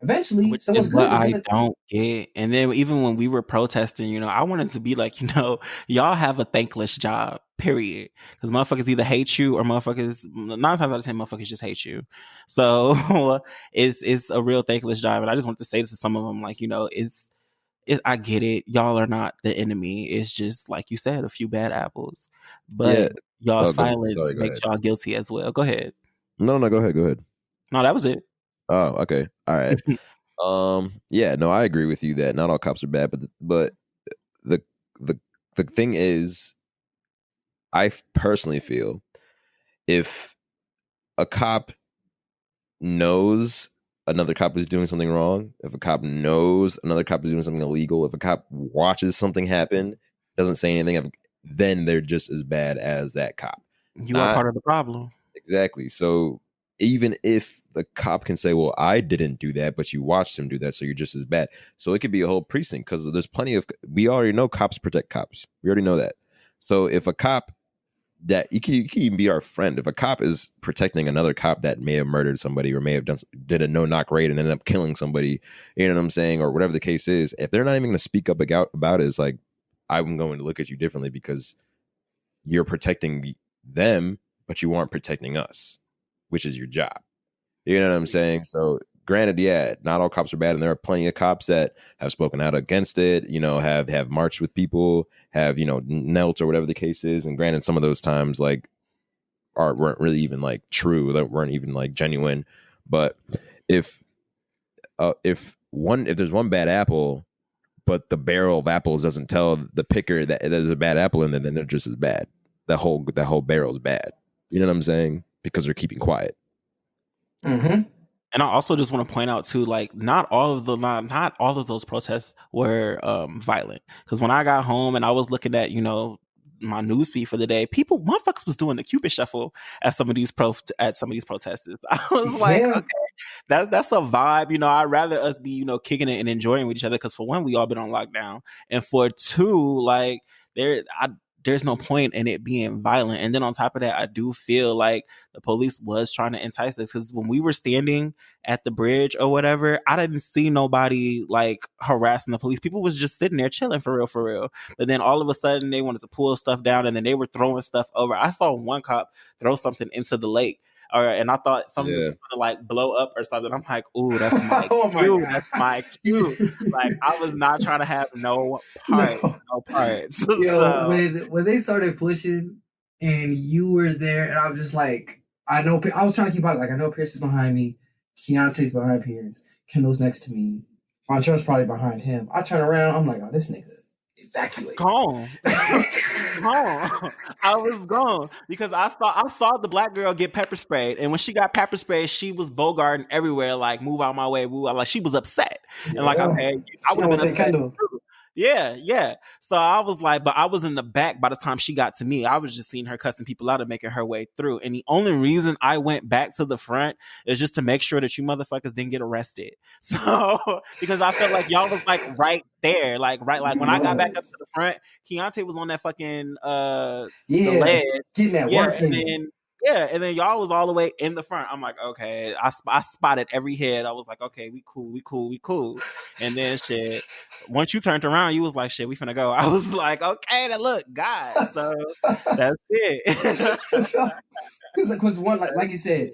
Eventually, Which someone's is good. what I don't get. And then even when we were protesting, I wanted to be like, y'all have a thankless job, period. Because motherfuckers either hate you or 9 times out of 10, motherfuckers just hate you. So it's a real thankless job. And I just want to say this to some of them, like, I get it. Y'all are not the enemy. It's just, like you said, a few bad apples. But y'all silence makes y'all guilty as well. Go ahead. No, go ahead. No, that was it. Oh, okay. All right. Yeah, no, I agree with you that not all cops are bad, but the thing is, I personally feel if a cop knows another cop is doing something wrong, if a cop knows another cop is doing something illegal, if a cop watches something happen, doesn't say anything, then they're just as bad as that cop. You are part of the problem. Exactly. So even if the cop can say, well, I didn't do that, but you watched him do that, so you're just as bad. So it could be a whole precinct because there's plenty of, we already know cops protect cops. We already know that. So if a cop that you can even be our friend, if a cop is protecting another cop that may have murdered somebody or may have did a no-knock raid and ended up killing somebody, you know what I'm saying, or whatever the case is, if they're not even going to speak up about it, it's like, I'm going to look at you differently because you're protecting them, but you aren't protecting us, which is your job. You know what I'm saying? So granted, yeah, not all cops are bad, and there are plenty of cops that have spoken out against it, have marched with people, have, knelt or whatever the case is. And granted, some of those times like weren't really even like true, that weren't even like genuine. But if there's one bad apple, but the barrel of apples doesn't tell the picker that there's a bad apple in there, then they're just as bad. That whole barrel is bad. You know what I'm saying? Because they're keeping quiet. Mm-hmm. And I also just want to point out too, like not all of those protests were violent. Because when I got home and I was looking at my newsfeed for the day, motherfuckers was doing the Cupid shuffle at some of these protests. I was like, okay, that's a vibe. I'd rather us be kicking it and enjoying with each other. Because for one, we all been on lockdown, and for two, like there's no point in it being violent. And then on top of that, I do feel like the police was trying to entice this, because when we were standing at the bridge or whatever, I didn't see nobody like harassing the police. People was just sitting there chilling for real. But then all of a sudden they wanted to pull stuff down, and then they were throwing stuff over. I saw one cop throw something into the lake. All right, and I thought something was gonna like blow up or something. I'm like, ooh, that's my cue. That's my cue. Like, I was not trying to have no parts. Yo, when they started pushing and you were there, and I was just like, I was trying to keep out, like, I know Pierce is behind me, Keontae's behind Pierce, Kendall's next to me, Vontrell's probably behind him. I turn around, I'm like, oh, this nigga evacuate. Gone. I was gone because I saw the black girl get pepper sprayed, and when she got pepper sprayed, she was bogarting everywhere, like move out my way, move out. Like she was upset, and like I would have been upset too. Yeah. So I was like, but I was in the back by the time she got to me. I was just seeing her cussing people out and making her way through. And the only reason I went back to the front is just to make sure that you motherfuckers didn't get arrested. So, because I felt like y'all was like right there, like when I got back up to the front, Keontae was on that fucking the ledge. Getting that work in. And then y'all was all the way in the front. I'm like, okay. I spotted every head. I was like, okay, we cool. And then shit, once you turned around, you was like, shit, we finna go. I was like, okay, then look, God. So that's it. Because one, like you said,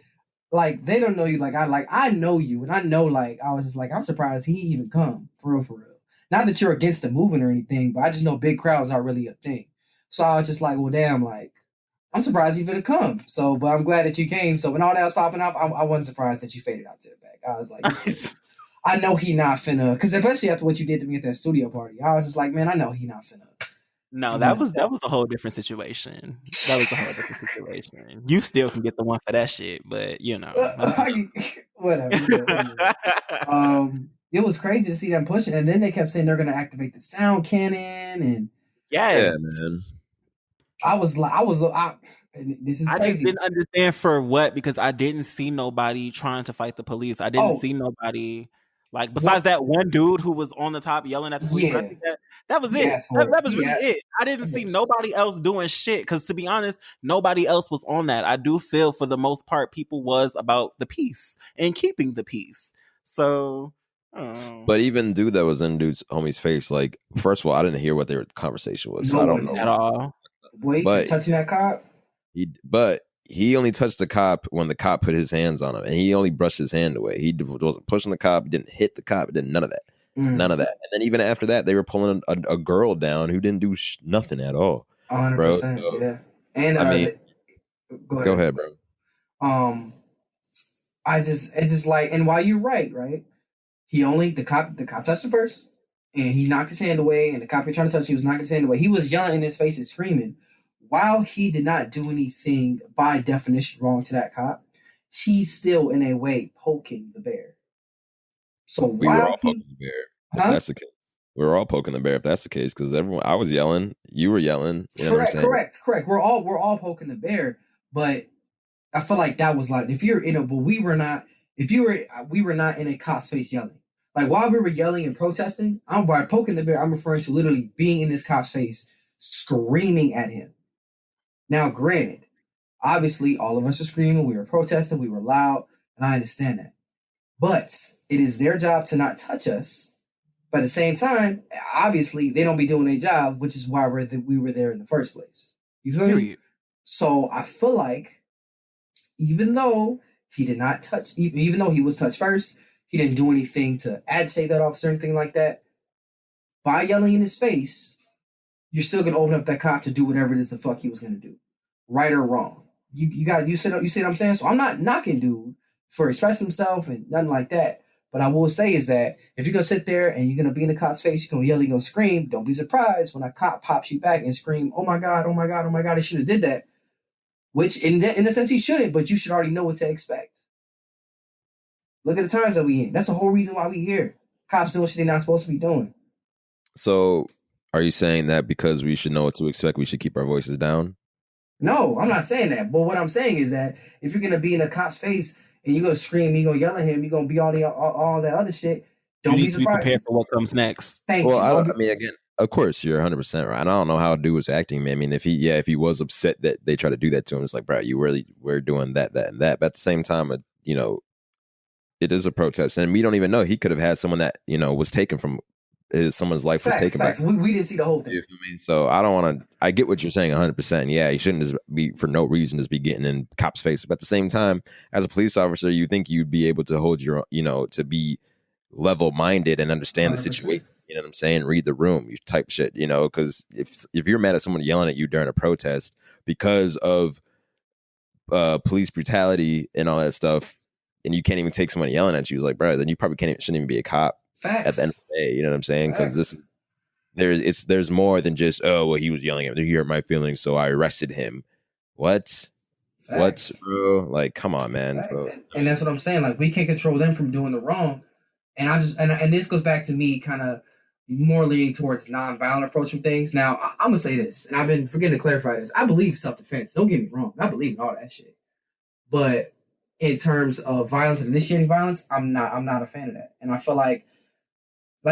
like they don't know you. Like I know you, and I know, like, I was just like, I'm surprised he even come for real. Not that you're against the movement or anything, but I just know big crowds aren't really a thing. So I was just like, well, damn, like, I'm surprised he finna come. So, but I'm glad that you came. So when all that was popping up, I wasn't surprised that you faded out to the back. I was like, I know he not finna, because especially after what you did to me at that studio party, I was just like, man, I know he not finna. No, that was a whole different situation. You still can get the one for that shit, but whatever. It was crazy to see them pushing, and then they kept saying they're gonna activate the sound cannon, and yeah, man. And this is I crazy. just didn't understand for what, because I didn't see nobody trying to fight the police. I didn't see nobody like besides that one dude who was on the top yelling at the police. But I think that was He it. asked for it. That was really it. I didn't see nobody else doing shit. Because to be honest, nobody else was on that. I do feel for the most part, people was about the peace and keeping the peace. So. But even dude that was in dude's homie's face, like, first of all, I didn't hear what their conversation was, so I don't know at all. Wait, but touching that cop? He only touched the cop when the cop put his hands on him, and he only brushed his hand away. He wasn't pushing the cop, didn't hit the cop, did none of that. None of that. And then even after that, they were pulling a girl down who didn't do nothing at all. 100%, bro. So, yeah. And I mean, go ahead, bro. It's just like, and while you're right? The cop touched him first, and he knocked his hand away, and the cop he trying to touch, he was knocking his hand away. He was yelling in his face and screaming. While he did not do anything by definition wrong to that cop, he's still in a way poking the bear. So we were all poking the bear. If that's the case, we were all poking the bear. If that's the case, because I was yelling, you were yelling. You know correct. We're all poking the bear, but I feel like that was like if you're in a, but we were not. We were not in a cop's face yelling. Like while we were yelling and protesting, by poking the bear, I'm referring to literally being in this cop's face, screaming at him. Now, granted, obviously, all of us are screaming. We were protesting. We were loud. And I understand that. But it is their job to not touch us. But at the same time, obviously, they don't be doing their job, which is why we were there in the first place. You feel me? So I feel like even though he did not touch, even though he was touched first, he didn't do anything to agitate that officer or anything like that. By yelling in his face, you're still gonna open up that cop to do whatever it is the fuck he was gonna do, right or wrong. You see what I'm saying? So I'm not knocking dude for expressing himself and nothing like that. But I will say is that if you're gonna sit there and you're gonna be in the cop's face, you're gonna yell, you're gonna scream. Don't be surprised when a cop pops you back and scream, "Oh my god! Oh my god! Oh my god! He should have did that." Which in a sense he shouldn't, but you should already know what to expect. Look at the times that we in. That's the whole reason why we here. Cops doing shit they're not supposed to be doing. So, are you saying that because we should know what to expect, we should keep our voices down? No, I'm not saying that. But what I'm saying is that if you're going to be in a cop's face and you're going to scream, you're going to yell at him, you're going to be all that other shit, don't be surprised. Be prepared for what comes next. Thank you. I mean, again, of course, you're 100% right. I don't know how dude was acting, man. I mean, if he was upset that they tried to do that to him, it's like, bro, you really were doing that, and that. But at the same time, it is a protest, and we don't even know. He could have had someone that was taken from someone's life was taken back. We didn't see the whole thing. You know what I mean? So I don't want to. I get what you're saying 100%. Yeah, he shouldn't just be for no reason just be getting in cops' face. But at the same time, as a police officer, you think you'd be able to hold your, to be level-minded and understand 100%. The situation. You know what I'm saying? Read the room, you type shit. Because if you're mad at someone yelling at you during a protest because of police brutality and all that stuff, and you can't even take someone yelling at you, like, bro, then you probably shouldn't even be a cop. Facts. At the end of the day, you know what I'm saying? Because there's more than just, oh, well, he was yelling at me. He hurt my feelings, so I arrested him. What? Facts. What, bro? Like, come on, man. So, and that's what I'm saying. Like, we can't control them from doing the wrong. And and this goes back to me kind of more leaning towards nonviolent approach from things. Now, I'm gonna say this, and I've been forgetting to clarify this. I believe self-defense. Don't get me wrong. I believe in all that shit. But in terms of violence and initiating violence, I'm not a fan of that. And I feel like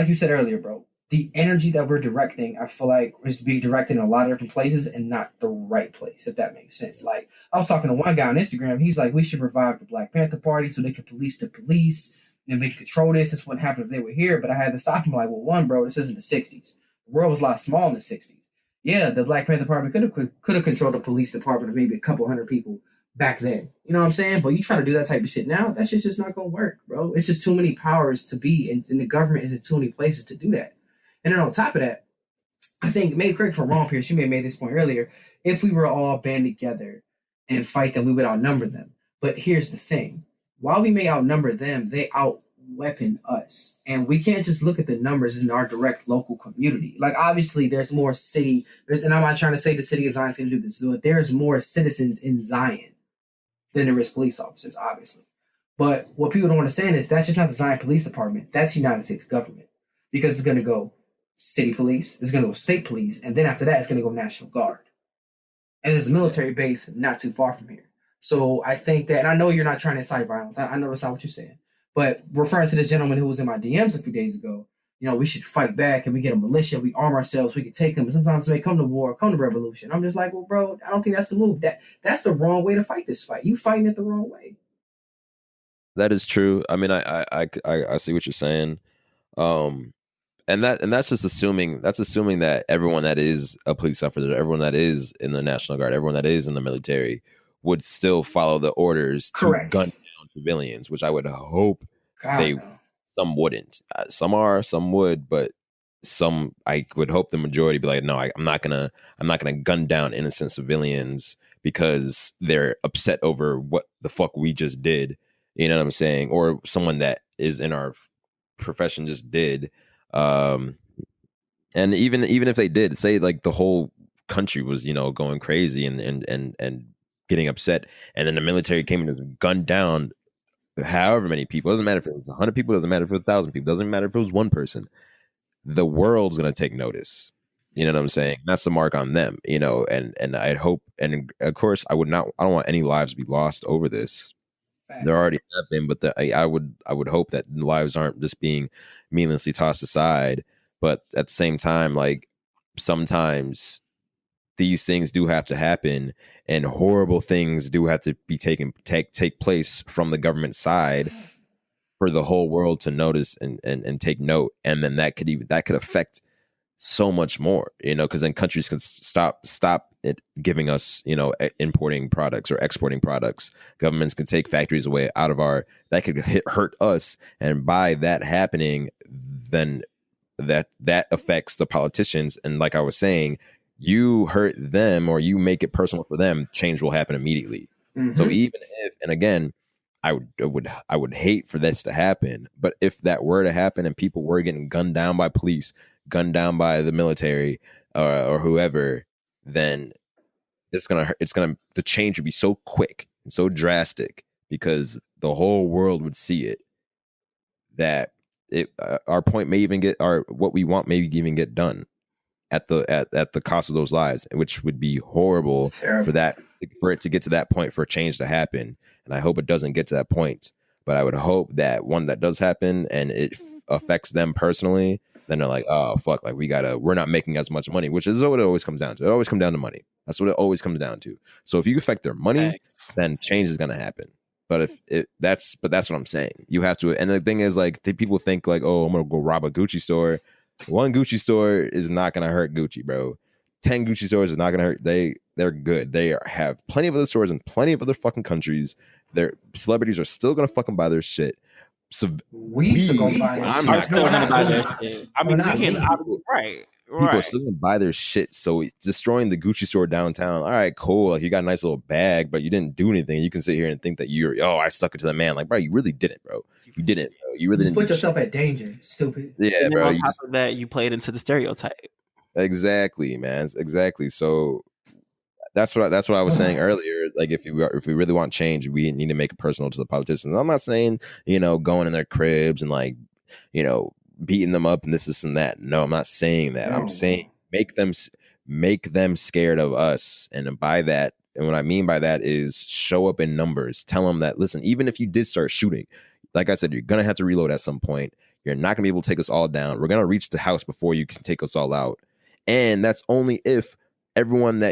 you said earlier, bro, the energy that we're directing, I feel like is being directed in a lot of different places and not the right place, if that makes sense. Like, I was talking to one guy on Instagram. He's like, we should revive the Black Panther Party so they can police the police and they can control this. This wouldn't happen if they were here. But I had to stop him like, well, one, bro, this isn't the 60s. The world was a lot small in the 60s. Yeah, the Black Panther Party could have controlled the police department of maybe a couple hundred people back then. You know what I'm saying? But you try to do that type of shit now, that shit's just not going to work, bro. It's just too many powers to be, and the government is in too many places to do that. And then on top of that, I think, maybe correct if I'm wrong, Pierce, you may have made this point earlier, if we were all band together and fight them, we would outnumber them. But here's the thing. While we may outnumber them, they out-weapon us. And we can't just look at the numbers in our direct local community. Like, obviously, there's more and I'm not trying to say the city of Zion's going to do this, but there's more citizens in Zion than there is police officers, obviously. But what people don't understand is that's just not the Zion Police Department. That's United States government. Because it's going to go city police, it's going to go state police, and then after that, it's going to go National Guard. and there's a military base not too far from here. So I think that, and I know you're not trying to incite violence. I know that's not what you're saying. But referring to the gentleman who was in my DMs a few days ago, we should fight back and we get a militia, we arm ourselves, we can take them. And sometimes they come to war, come to revolution. I'm just like, well, bro, I don't think that's the move. That's the wrong way to fight this fight. You fighting it the wrong way. That is true. I mean, I see what you're saying. And that's just assuming that everyone that is a police officer, everyone that is in the National Guard, everyone that is in the military would still follow the orders to gun down civilians, which I would hope some wouldn't. Some are, some would, but some, I would hope the majority be like, no, I'm not gonna gun down innocent civilians because they're upset over what the fuck we just did. You know what I'm saying? Or someone that is in our profession just did. And even if they did, say like the whole country was, going crazy and getting upset, and then the military came and just gunned down however many people. It doesn't matter if it was 100 people, doesn't matter if it was 1,000 people, doesn't matter if it was one person. The world's gonna take notice. You know what I'm saying? That's the mark on them, and I'd hope, and of course I don't want any lives to be lost over this. There already have been, but I would hope that lives aren't just being meaninglessly tossed aside. But at the same time, like, sometimes these things do have to happen, and horrible things do have to be take place from the government side for the whole world to notice and take note. And then that could affect so much more, because then countries can stop it giving us, importing products or exporting products. Governments can take factories away out of that could hurt us. And by that happening, then that affects the politicians. And like I was saying, you hurt them or you make it personal for them, change will happen immediately. Mm-hmm. So even if, and again, I would hate for this to happen, but if that were to happen and people were getting gunned down by police, gunned down by the military, or whoever, then the change would be so quick and so drastic because the whole world would see it, that our point may even get what we want maybe even get done at the cost of those lives, which would be horrible for it to get to that point, for a change to happen. And I hope it doesn't get to that point, but I would hope that one that does happen and it affects them personally, then they're like, oh fuck, like we're not making as much money, which is what it always comes down to. It always comes down to money. That's what it always comes down to. So if you affect their money, then change is going to happen. But that's what I'm saying. You have to, and the thing is, like, people think like, oh, I'm gonna go rob a Gucci store. One Gucci store is not gonna hurt Gucci, bro. 10 Gucci stores is not gonna hurt. They're good. They have plenty of other stores in plenty of other fucking countries. Their celebrities are still gonna fucking buy their shit. So I'm not still gonna buy their shit. I mean, you can, right. People are still gonna buy their shit. So destroying the Gucci store downtown, all right, cool. Like, you got a nice little bag, but you didn't do anything. You can sit here and think that I stuck it to the man. Like, bro, you really didn't, bro. You didn't, bro. You really didn't put yourself at danger, stupid. Yeah, and bro. On top of that, you played into the stereotype. Exactly, man. Exactly. So that's what I was saying earlier. Like, if we really want change, we need to make it personal to the politicians. I'm not saying, going in their cribs and, like, beating them up and this and that. No, I'm not saying that. I'm saying make them scared of us. And by that, and what I mean by that is show up in numbers. Tell them that, listen, even if you did start shooting, like I said, you're gonna have to reload at some point. You're not gonna be able to take us all down. We're gonna reach the house before you can take us all out. And that's only if everyone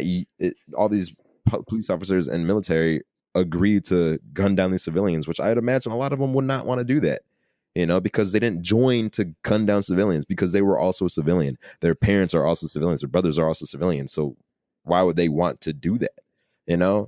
all these police officers and military agree to gun down these civilians, which I'd imagine a lot of them would not want to do that. Because they didn't join to gun down civilians, because they were also a civilian. Their parents are also civilians. Their brothers are also civilians. So why would they want to do that?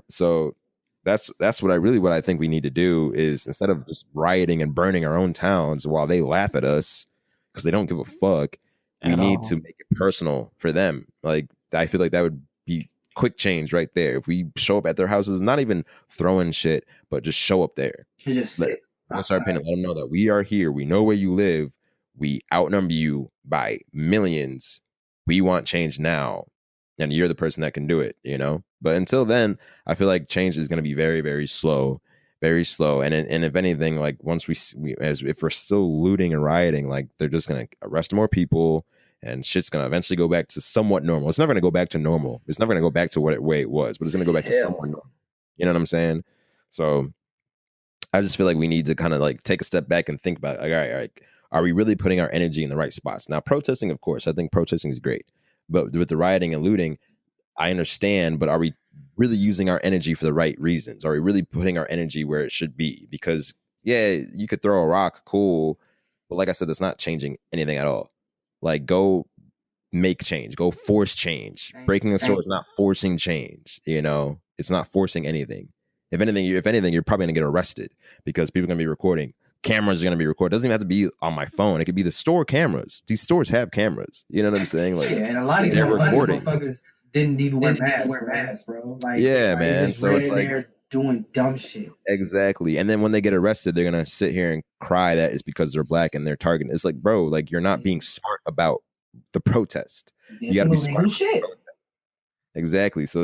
So that's what I think we need to do, is instead of just rioting and burning our own towns while they laugh at us because they don't give a fuck, we need to make it personal for them. Like, I feel like that would be quick change right there. If we show up at their houses, not even throwing shit, but just show up there. You just sit. Let's start painting. Let them know that we are here. We know where you live. We outnumber you by millions. We want change now, and you're the person that can do it. But until then, I feel like change is going to be very, very slow, very slow. And if anything, like, once if we're still looting and rioting, like, they're just going to arrest more people, and shit's gonna eventually go back to somewhat normal. It's never gonna go back to normal. It's never gonna go back to what way it was, but it's gonna go back to somewhat normal. You know what I'm saying? So I just feel like we need to kind of like take a step back and think about, like, all right, are we really putting our energy in the right spots? Now, protesting, of course, I think protesting is great, but with the rioting and looting, I understand, but are we really using our energy for the right reasons? Are we really putting our energy where it should be? Because yeah, you could throw a rock, cool, but like I said, that's not changing anything at all. Like, go make change, go force change. Breaking the sword is not forcing change. You know, it's not forcing anything. If anything, you're probably gonna get arrested because people are gonna be recording. Cameras are gonna be recorded. It doesn't even have to be on my phone. It could be the store cameras. These stores have cameras. You know what I'm saying? Like, yeah, and a lot of these motherfuckers didn't even wear masks, bro. Like, yeah, man. So it's like they're doing dumb shit. Exactly. And then when they get arrested, they're gonna sit here and cry that it's because they're black and they're targeted. It's like, bro, like, you're not being smart about the protest. You gotta be smart. Shit. Exactly. So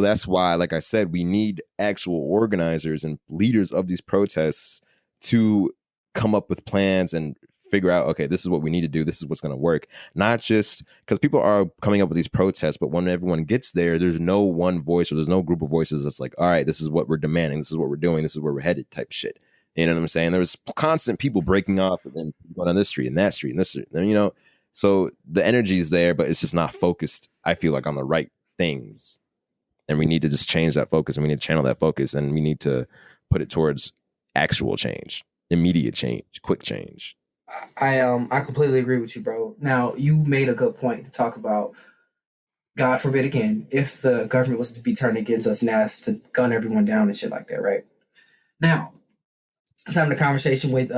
that's why, like I said, we need actual organizers and leaders of these protests to come up with plans and figure out, okay, this is what we need to do. This is what's going to work. Not just because people are coming up with these protests, but when everyone gets there, there's no one voice or there's no group of voices that's like, all right, this is what we're demanding. This is what we're doing. This is where we're headed type shit. You know what I'm saying? There was constant people breaking off and then going on this street and that street and this street. And, you know, so the energy is there, but it's just not focused, I feel like, on the right things. And we need to just change that focus, and we need to channel that focus, and we need to put it towards actual change, immediate change, quick change. I completely agree with you, bro. Now, you made a good point to talk about, God forbid again, if the government was to be turned against us and asked to gun everyone down and shit like that, right? Now, I was having a conversation with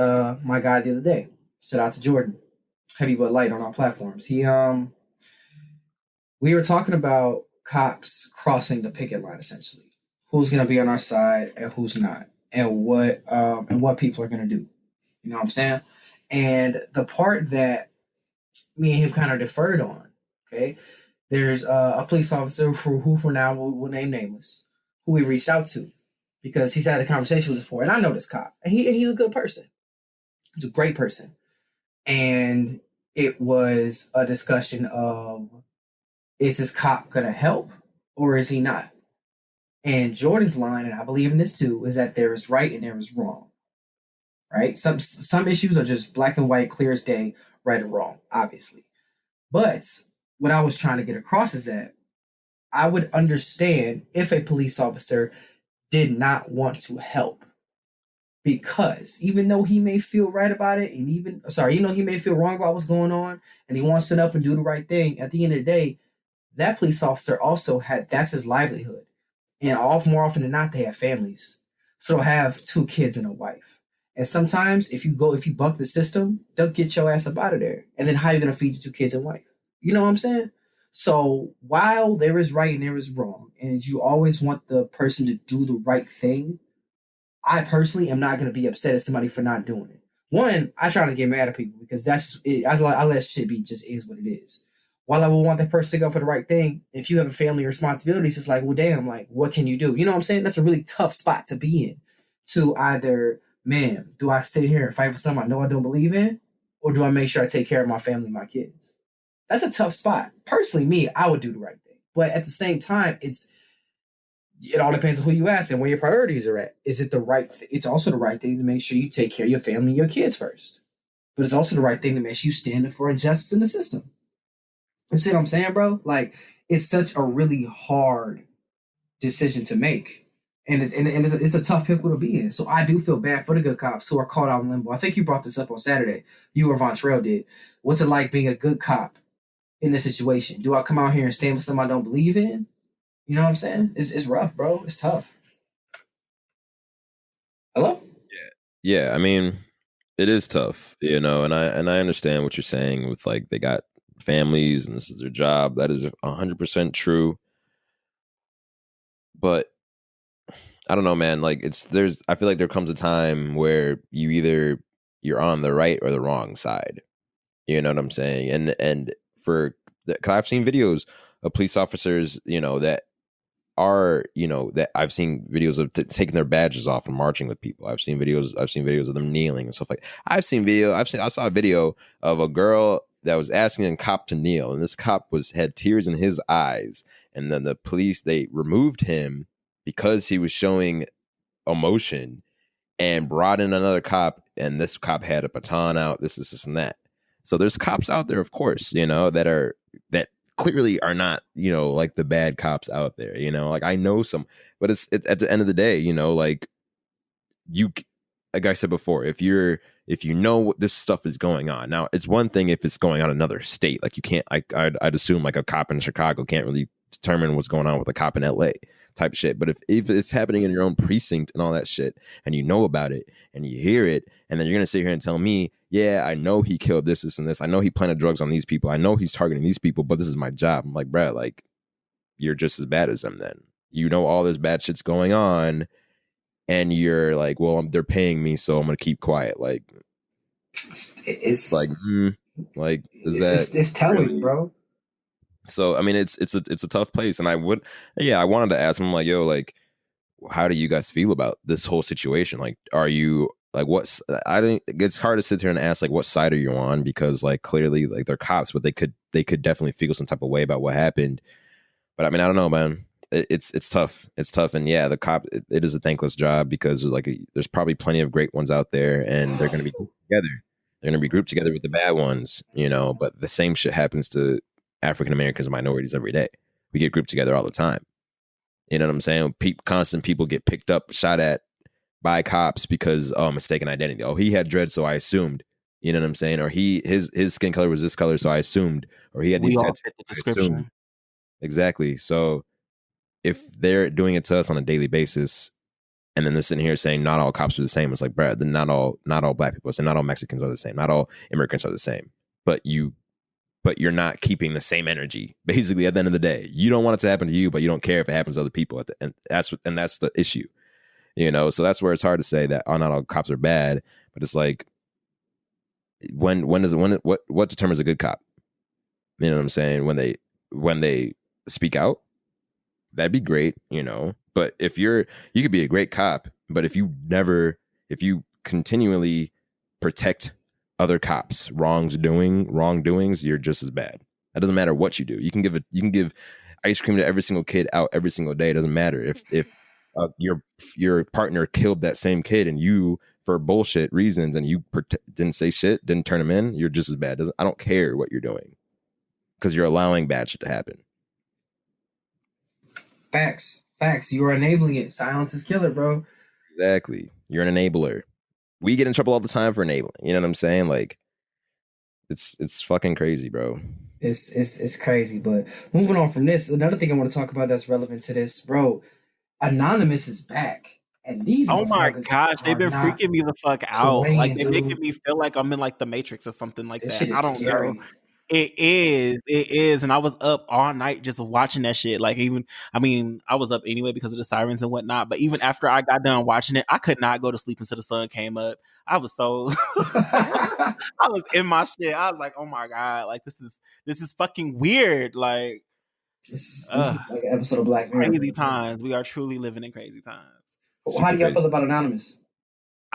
my guy the other day. Shout out to Jordan, Heavy But Light on our platforms. We were talking about cops crossing the picket line, essentially. Who's going to be on our side and who's not, and what people are going to do. You know what I'm saying? And the part that me and him kind of deferred on, okay, there's a police officer who for now we'll name nameless, who we reached out to because he's had a conversation with us before, and I know this cop, and he's a good person. He's a great person. And it was a discussion of, is this cop going to help or is he not? And Jordan's line, and I believe in this too, is that there is right and there is wrong. Right? Some issues are just black and white, clear as day, right and wrong, obviously. But what I was trying to get across is that I would understand if a police officer did not want to help. Because even though he may feel right about it, and he may feel wrong about what's going on, and he wants to sit up and do the right thing, at the end of the day, that police officer also that's his livelihood. And more often than not, they have families. So they'll have 2 kids and a wife. And sometimes if you buck the system, they'll get your ass up out of there. And then how are you going to feed your 2 kids and wife? You know what I'm saying? So while there is right and there is wrong, and you always want the person to do the right thing, I personally am not going to be upset at somebody for not doing it. One, I try to get mad at people because that's just it. I let shit be, just is what it is. While I would want that person to go for the right thing, if you have a family responsibilities, it's like, well, damn, like, what can you do? You know what I'm saying? That's a really tough spot to be in. To either, man, do I sit here and fight for something I know I don't believe in? Or do I make sure I take care of my family, my kids? That's a tough spot. Personally, me, I would do the right thing. But at the same time, it all depends on who you ask and where your priorities are at. Is it the right thing? It's also the right thing to make sure you take care of your family and your kids first. But it's also the right thing to make sure you stand up for injustice in the system. You see what I'm saying, bro? Like, it's such a really hard decision to make. And it's a tough pickle to be in. So I do feel bad for the good cops who are caught out in limbo. I think you brought this up on Saturday. You or Vontrell did. What's it like being a good cop in this situation? Do I come out here and stand with something I don't believe in? You know what I'm saying? It's rough, bro. It's tough. Hello? Yeah. I mean, it is tough, you know, and I understand what you're saying with, like, they got families and this is their job. That is 100% true. But I don't know, man. Like, I feel like there comes a time where you're on the right or the wrong side. You know what I'm saying? And cause I've seen videos of police officers, you know, that are, you know, that I've seen videos of taking their badges off and marching with people. I've seen videos of them kneeling and stuff like that. I saw a video of a girl that was asking a cop to kneel, and this cop had tears in his eyes, and then the police, they removed him because he was showing emotion, and brought in another cop, and this cop had a baton out, this and that. So there's cops out there, of course, that clearly are not, like the bad cops out there, like I know some, but it's at the end of the day, like like I said before, if you know what this stuff is going on. Now, it's one thing if it's going on in another state, like you can't, I'd assume like a cop in Chicago can't really determine what's going on with a cop in LA type of shit. But if it's happening in your own precinct and all that shit, and you know about it and you hear it, and then you're going to sit here and tell me, yeah, I know he killed this, and this. I know he planted drugs on these people. I know he's targeting these people, but this is my job. I'm like, bruh, like, you're just as bad as them then. You know all this bad shit's going on, and you're like, well, they're paying me, so I'm going to keep quiet. Like, it's like, like, is that it's telling, really, bro? So, I mean, it's a tough place. And I wanted to ask him, like, yo, like, how do you guys feel about this whole situation? Like, are you, like, it's hard to sit there and ask, like, what side are you on? Because, like, clearly, like, they're cops, but they could definitely feel some type of way about what happened. But I mean, I don't know, man. It's tough. It's tough. And yeah, the cop, it is a thankless job, because there's probably plenty of great ones out there, and they're going to be grouped together. They're going to be grouped together with the bad ones, but the same shit happens to African Americans and minorities every day. We get grouped together all the time. You know what I'm saying? Constant people get picked up, shot at by cops because mistaken identity. Oh, he had dreads, so I assumed. You know what I'm saying? Or his skin color was this color, so I assumed. Or he had these tattoos. Fit the description. Exactly. So if they're doing it to us on a daily basis, and then they're sitting here saying not all cops are the same, it's like, bro, then not all black people, so not all Mexicans are the same, not all immigrants are the same. But you're not keeping the same energy. Basically, at the end of the day, you don't want it to happen to you, but you don't care if it happens to other people. And that's the issue, So that's where it's hard to say that not all cops are bad, but it's like, what determines a good cop? You know what I'm saying? When they speak out, that'd be great, But if you could be a great cop, but if you continually protect other cops wrongdoings, you're just as bad. It doesn't matter what you do. You can give ice cream to every single kid out every single day. It doesn't matter if your partner killed that same kid, and you, for bullshit reasons, and you didn't say shit, didn't turn him in, you're just as bad. I don't care what you're doing, because you're allowing bad shit to happen. Facts. You are enabling it. Silence is killer, bro. Exactly. You're an enabler. We get in trouble all the time for enabling. You know what I'm saying? Like, it's fucking crazy, bro. It's crazy. But moving on from this, another thing I want to talk about that's relevant to this, bro. Anonymous is back, and these. Oh my gosh, they've been freaking me the fuck out. Like, they're making me feel like I'm in like the Matrix or something like that. I don't know. It is, and I was up all night just watching that shit. Like, I was up anyway because of the sirens and whatnot. But even after I got done watching it, I could not go to sleep until the sun came up. I was so, I was in my shit. I was like, oh my god, like this is fucking weird. Like, this is like an episode of Black Mirror. Crazy times. We are truly living in crazy times. How do y'all feel about Anonymous?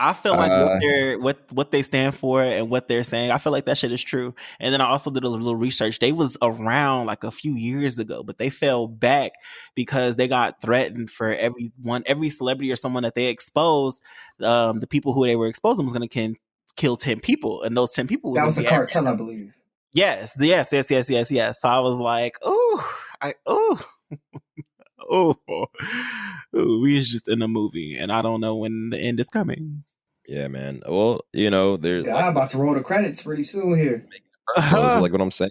I feel like what they stand for and what they're saying, I feel like that shit is true. And then I also did a little research. They was around like a few years ago, but they fell back because they got threatened for every celebrity or someone that they exposed. The people who they were exposing was going to kill 10 people, and those 10 people that was the cartel, I believe. Yes. So I was like, we is just in a movie, and I don't know when the end is coming. Yeah, man. Well, there's I'm about to roll the credits pretty soon here. This is like what I'm saying.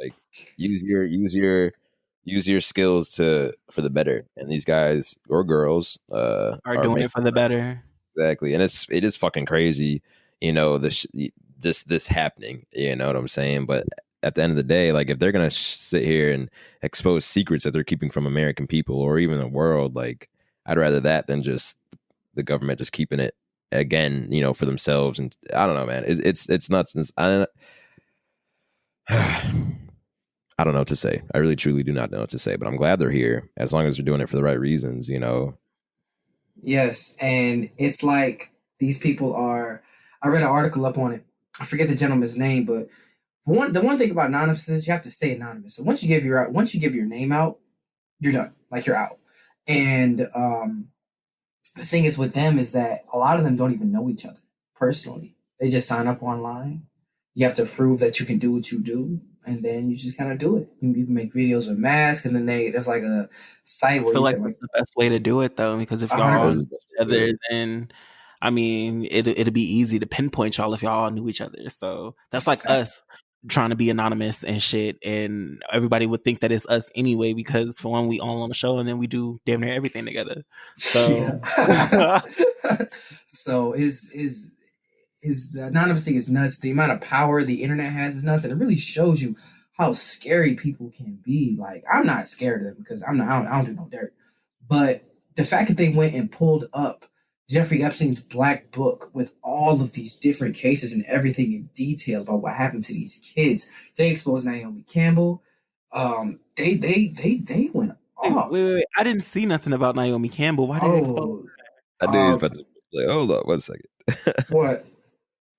Like, use your skills for the better, and these guys or girls are doing it for the better. Exactly, and it is fucking crazy. This happening. You know what I'm saying? But at the end of the day, like, if they're gonna sit here and expose secrets that they're keeping from American people or even the world, like, I'd rather that than just the government just keeping it again, for themselves. And I don't know, man. It's nuts. I don't know what to say. I really truly do not know what to say. But I'm glad they're here, as long as they're doing it for the right reasons. Yes, and it's like these people are. I read an article up on it. I forget the gentleman's name, but The one thing about anonymous is you have to stay anonymous. So once you give your name out, you're done. Like, you're out. And the thing is with them is that a lot of them don't even know each other personally. They just sign up online. You have to prove that you can do what you do, and then you just kind of do it. You can make videos with masks, and then there's like a site where I feel you like can that's the best way to do it, though, because if y'all all knew each other, then I mean, it'd be easy to pinpoint y'all if y'all all knew each other. So that's like us trying to be anonymous and shit, and everybody would think that it's us anyway, because for one, we all on the show, and then we do damn near everything together. So, so is the anonymous thing is nuts. The amount of power the internet has is nuts, and it really shows you how scary people can be. Like, I'm not scared of them because I don't do no dirt, but the fact that they went and pulled up Jeffrey Epstein's black book with all of these different cases and everything in detail about what happened to these kids, they exposed Naomi Campbell. They went off. Wait. I didn't see nothing about Naomi Campbell. Why did they expose her? I knew he was about to like, hold up, 1 second. What?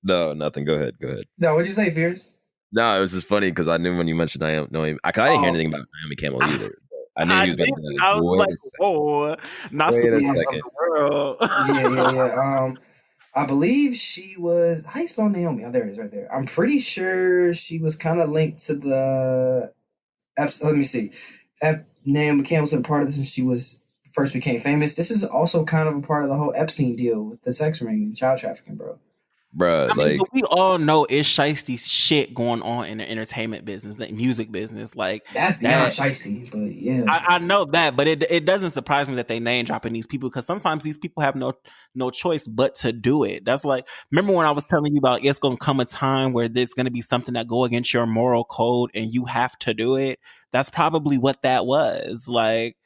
No, nothing. Go ahead. No, what'd you say, Fierce? No, it was just funny because I knew when you mentioned Naomi, I didn't hear anything about Naomi Campbell either. I knew he was about to be like, I was like, whoa, not wait a the second. world. Yeah. I believe she was. How you spell Naomi? Oh, there it is, right there. I'm pretty sure she was kind of linked to the. Let me see. Naomi Campbell's a part of this, and she first became famous. This is also kind of a part of the whole Epstein deal with the sex ring and child trafficking, bro. Bruh, I mean, we all know it's shiesty shit going on in the entertainment business, the music business. Like, that's beyond shiesty, but yeah, I know that, but it doesn't surprise me that they name dropping these people, because sometimes these people have no choice but to do it. That's like, remember when I was telling you about it's gonna come a time where there's gonna be something that go against your moral code and you have to do it. That's probably what that was. Like,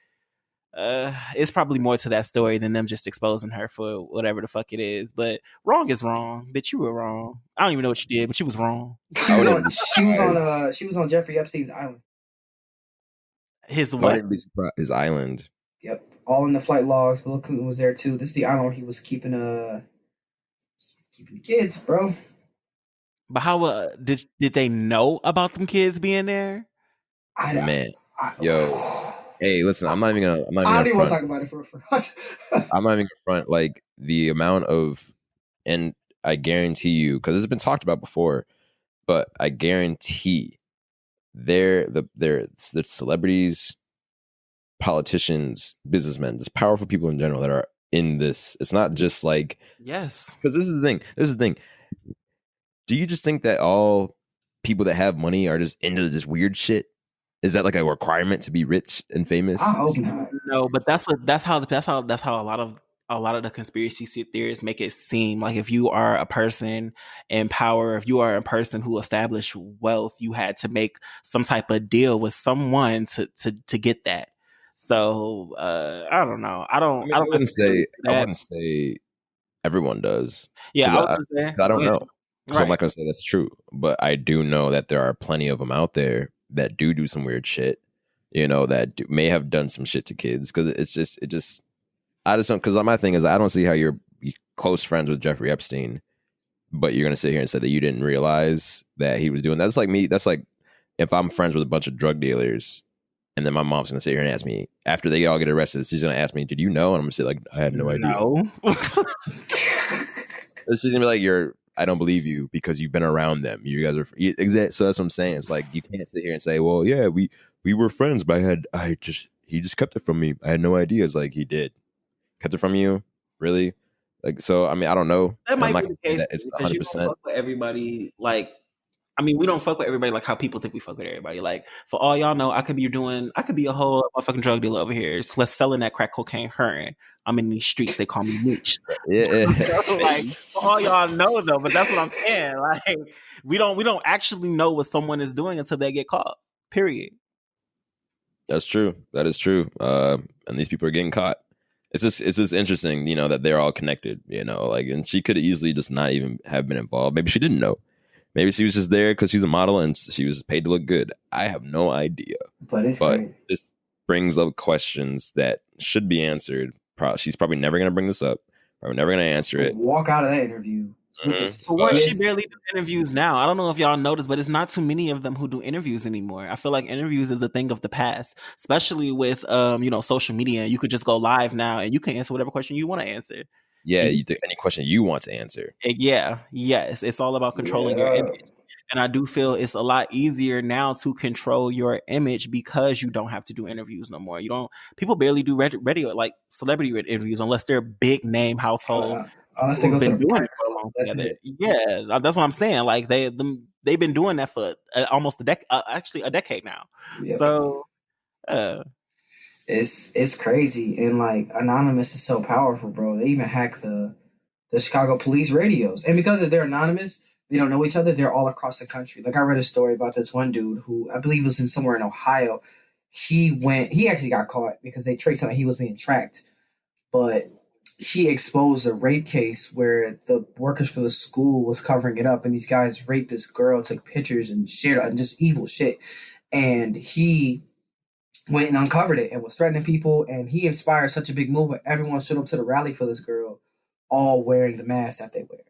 it's probably more to that story than them just exposing her for whatever the fuck it is. But wrong is wrong. Bitch, you were wrong. I don't even know what you did, but you was wrong. She was on Jeffrey Epstein's island. His what? I wouldn't be surprised. His island. Yep, all in the flight logs. Bill Clinton was there too. This is the island where he was keeping the kids, bro. But how did they know about them kids being there? Hey, listen, I'm not even I don't even want to talk about it for I'm not even gonna front, like, the amount of, and I guarantee you, because it's been talked about before, but I guarantee the celebrities, politicians, businessmen, just powerful people in general that are in this. It's not just like, yes, because this is the thing. Do you just think that all people that have money are just into this weird shit? Is that like a requirement to be rich and famous? I hope not. No, but that's how a lot of the conspiracy theorists make it seem. Like, if you are a person in power, if you are a person who established wealth, you had to make some type of deal with someone to get that. So I don't know. I wouldn't say everyone does. Yeah, I don't know. So Right. I'm not gonna say that's true, but I do know that there are plenty of them out there that do some weird shit, that may have done some shit to kids. Because I just don't. Because my thing is, I don't see how you're close friends with Jeffrey Epstein, but you're gonna sit here and say that you didn't realize that he was doing that. That's like me. That's like if I'm friends with a bunch of drug dealers, and then my mom's gonna sit here and ask me after they all get arrested. She's gonna ask me, "Did you know?" And I'm gonna say, like, I had no idea. No. She's gonna be like, I don't believe you because you've been around them. You guys are exactly. So that's what I'm saying. It's like, you can't sit here and say, well, yeah, we were friends, but he just kept it from me. I had no idea. It's like, he did kept it from you, really? Like, so I mean, I don't know. That might be the case. It's because 100%. You don't fuck with everybody. Like, I mean, we don't fuck with everybody like how people think we fuck with everybody. Like, for all y'all know, I could be a whole motherfucking drug dealer over here. So let's selling that crack cocaine, hurting. I'm in these streets. They call me Mitch. Yeah. Like, for all y'all know though, but that's what I'm saying. Like, we don't actually know what someone is doing until they get caught. Period. That's true. That is true. And these people are getting caught. It's just interesting, that they're all connected. Like, and she could easily just not even have been involved. Maybe she didn't know. Maybe she was just there because she's a model and she was paid to look good. I have no idea. But this brings up questions that should be answered. She's probably never going to bring this up. Probably never going to answer it. Walk out of that interview with the For one, she Swift. barely do interviews now. I don't know if y'all noticed, but it's not too many of them who do interviews anymore. I feel like interviews is a thing of the past, especially with social media. You could just go live now and you can answer whatever question you want to answer. Yeah, any question you want to answer. Yes, it's all about controlling your image. And I do feel it's a lot easier now to control your image because you don't have to do interviews no more. People barely do radio, like celebrity interviews, unless they're big name household. Unless they Who's go to been the doing it parks. for a long That's together. it. Yeah, that's what I'm saying. Like they've been doing that for almost a decade, actually a decade now. Yep. So it's crazy, and like anonymous is so powerful, bro. They even hack the Chicago police radios, and because they're anonymous, they don't know each other. They're all across the country. Like I read a story about this one dude who I believe was somewhere in Ohio. He actually got caught because they traced something. He was being tracked, but he exposed a rape case where the workers for the school was covering it up, and these guys raped this girl, took pictures and shared and just evil shit. And he went and uncovered it and was threatening people, and he inspired such a big movement. Everyone showed up to the rally for this girl, all wearing the mask that they wear.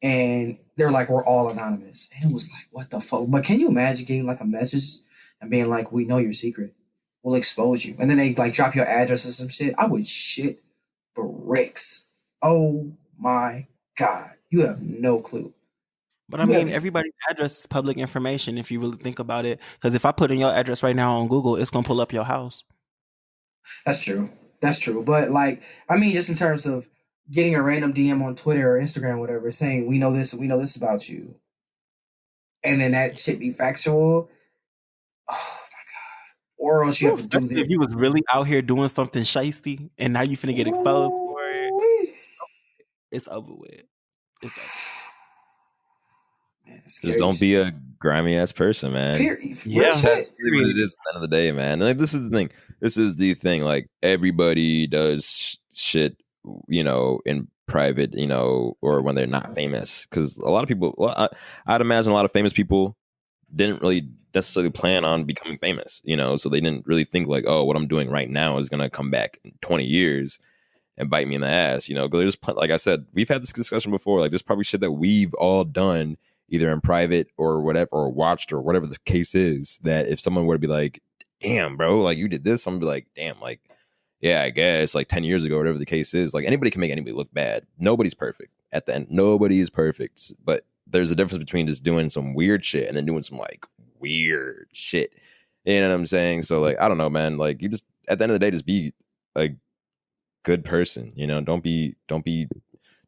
And they're like, we're all anonymous. And it was like, what the fuck? But can you imagine getting like a message and being like, we know your secret. We'll expose you. And then they like drop your address or some shit. I would shit bricks. Oh my God. You have no clue. But I mean, everybody's address is public information if you really think about it. Because if I put in your address right now on Google, it's gonna pull up your house. That's true. But like, I mean, just in terms of getting a random DM on Twitter or Instagram, whatever, saying we know this about you, and then that shit be factual. Oh my God! Or else you have to do this. If you was really out here doing something shiesty, and now you finna get exposed for it, it's over with. It's over. Man, just don't be a grimy ass person, man. Yeah, that's really what it is at the end of the day, man. Like this is the thing. Like everybody does shit, in private, or when they're not famous. Because a lot of people, I'd imagine a lot of famous people didn't really necessarily plan on becoming famous, so they didn't really think like, oh, what I'm doing right now is gonna come back in 20 years and bite me in the ass, because like I said, we've had this discussion before. Like there's probably shit that we've all done either in private or whatever, or watched or whatever the case is, that if someone were to be like, damn, bro, like you did this, I'm gonna be like, damn, like, yeah, I guess like 10 years ago, whatever the case is, like anybody can make anybody look bad. Nobody's perfect at the end. Nobody is perfect, but there's a difference between just doing some weird shit and then doing some like weird shit. You know what I'm saying? So like, I don't know, man, like you just, at the end of the day, just be a good person, don't be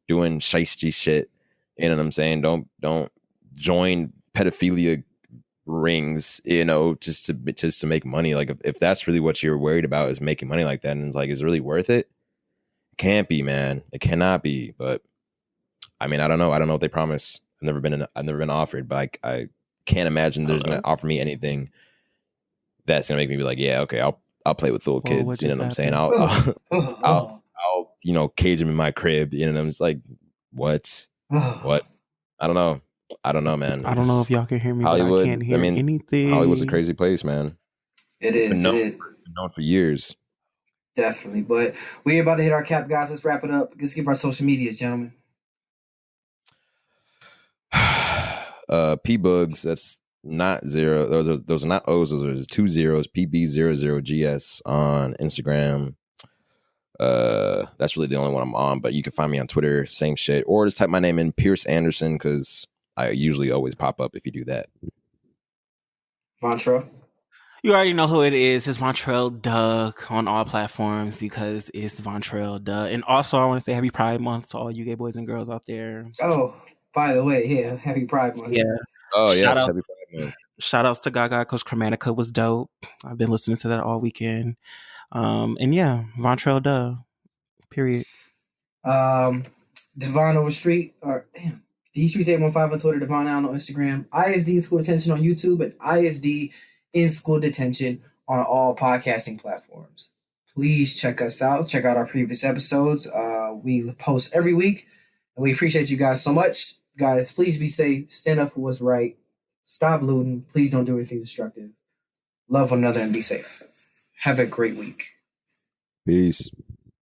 doing shiesty shit. You know what I'm saying? Don't join pedophilia rings, just to make money. Like if that's really what you're worried about, is making money like that, and it's like, is it really worth it? It can't be, man. It cannot be. But I mean, I don't know what they promise. I've never been offered, but I can't imagine there's gonna offer me anything that's gonna make me be like, yeah, okay, I'll play with little kids. You know what I'm saying? I'll cage them in my crib. And I'm just like, what? I don't know, man. I don't know if y'all can hear me, Hollywood, but I can't hear anything. Hollywood's a crazy place, man. It is. Been known for years. Definitely. But we're about to hit our cap, guys. Let's wrap it up. Let's give our social medias, gentlemen. P-Bugs, that's not zero. Those are not O's. Those are 2 zeros. PB00GS on Instagram. That's really the only one I'm on, but you can find me on Twitter, same shit, or just type my name in, Pierce Anderson, because I usually always pop up if you do that. Vontrell? You already know who it is. It's Vontrellduh on all platforms because it's Vontrellduh. And also, I want to say Happy Pride Month to all you gay boys and girls out there. Oh, by the way, yeah, Happy Pride Month. Yeah. Oh, yes, Happy Pride Month. Shout outs to Gaga, because Chromatica was dope. I've been listening to that all weekend. And yeah, Vontrellduh. Period. Devonn Overstreet, or damn, D-Streets815 on Twitter, Devonn Allen on Instagram, ISD in School Detention on YouTube, and ISD in School Detention on all podcasting platforms. Please check us out. Check out our previous episodes. We post every week, and we appreciate you guys so much. Guys, please be safe. Stand up for what's right. Stop looting. Please don't do anything destructive. Love one another and be safe. Have a great week. Peace.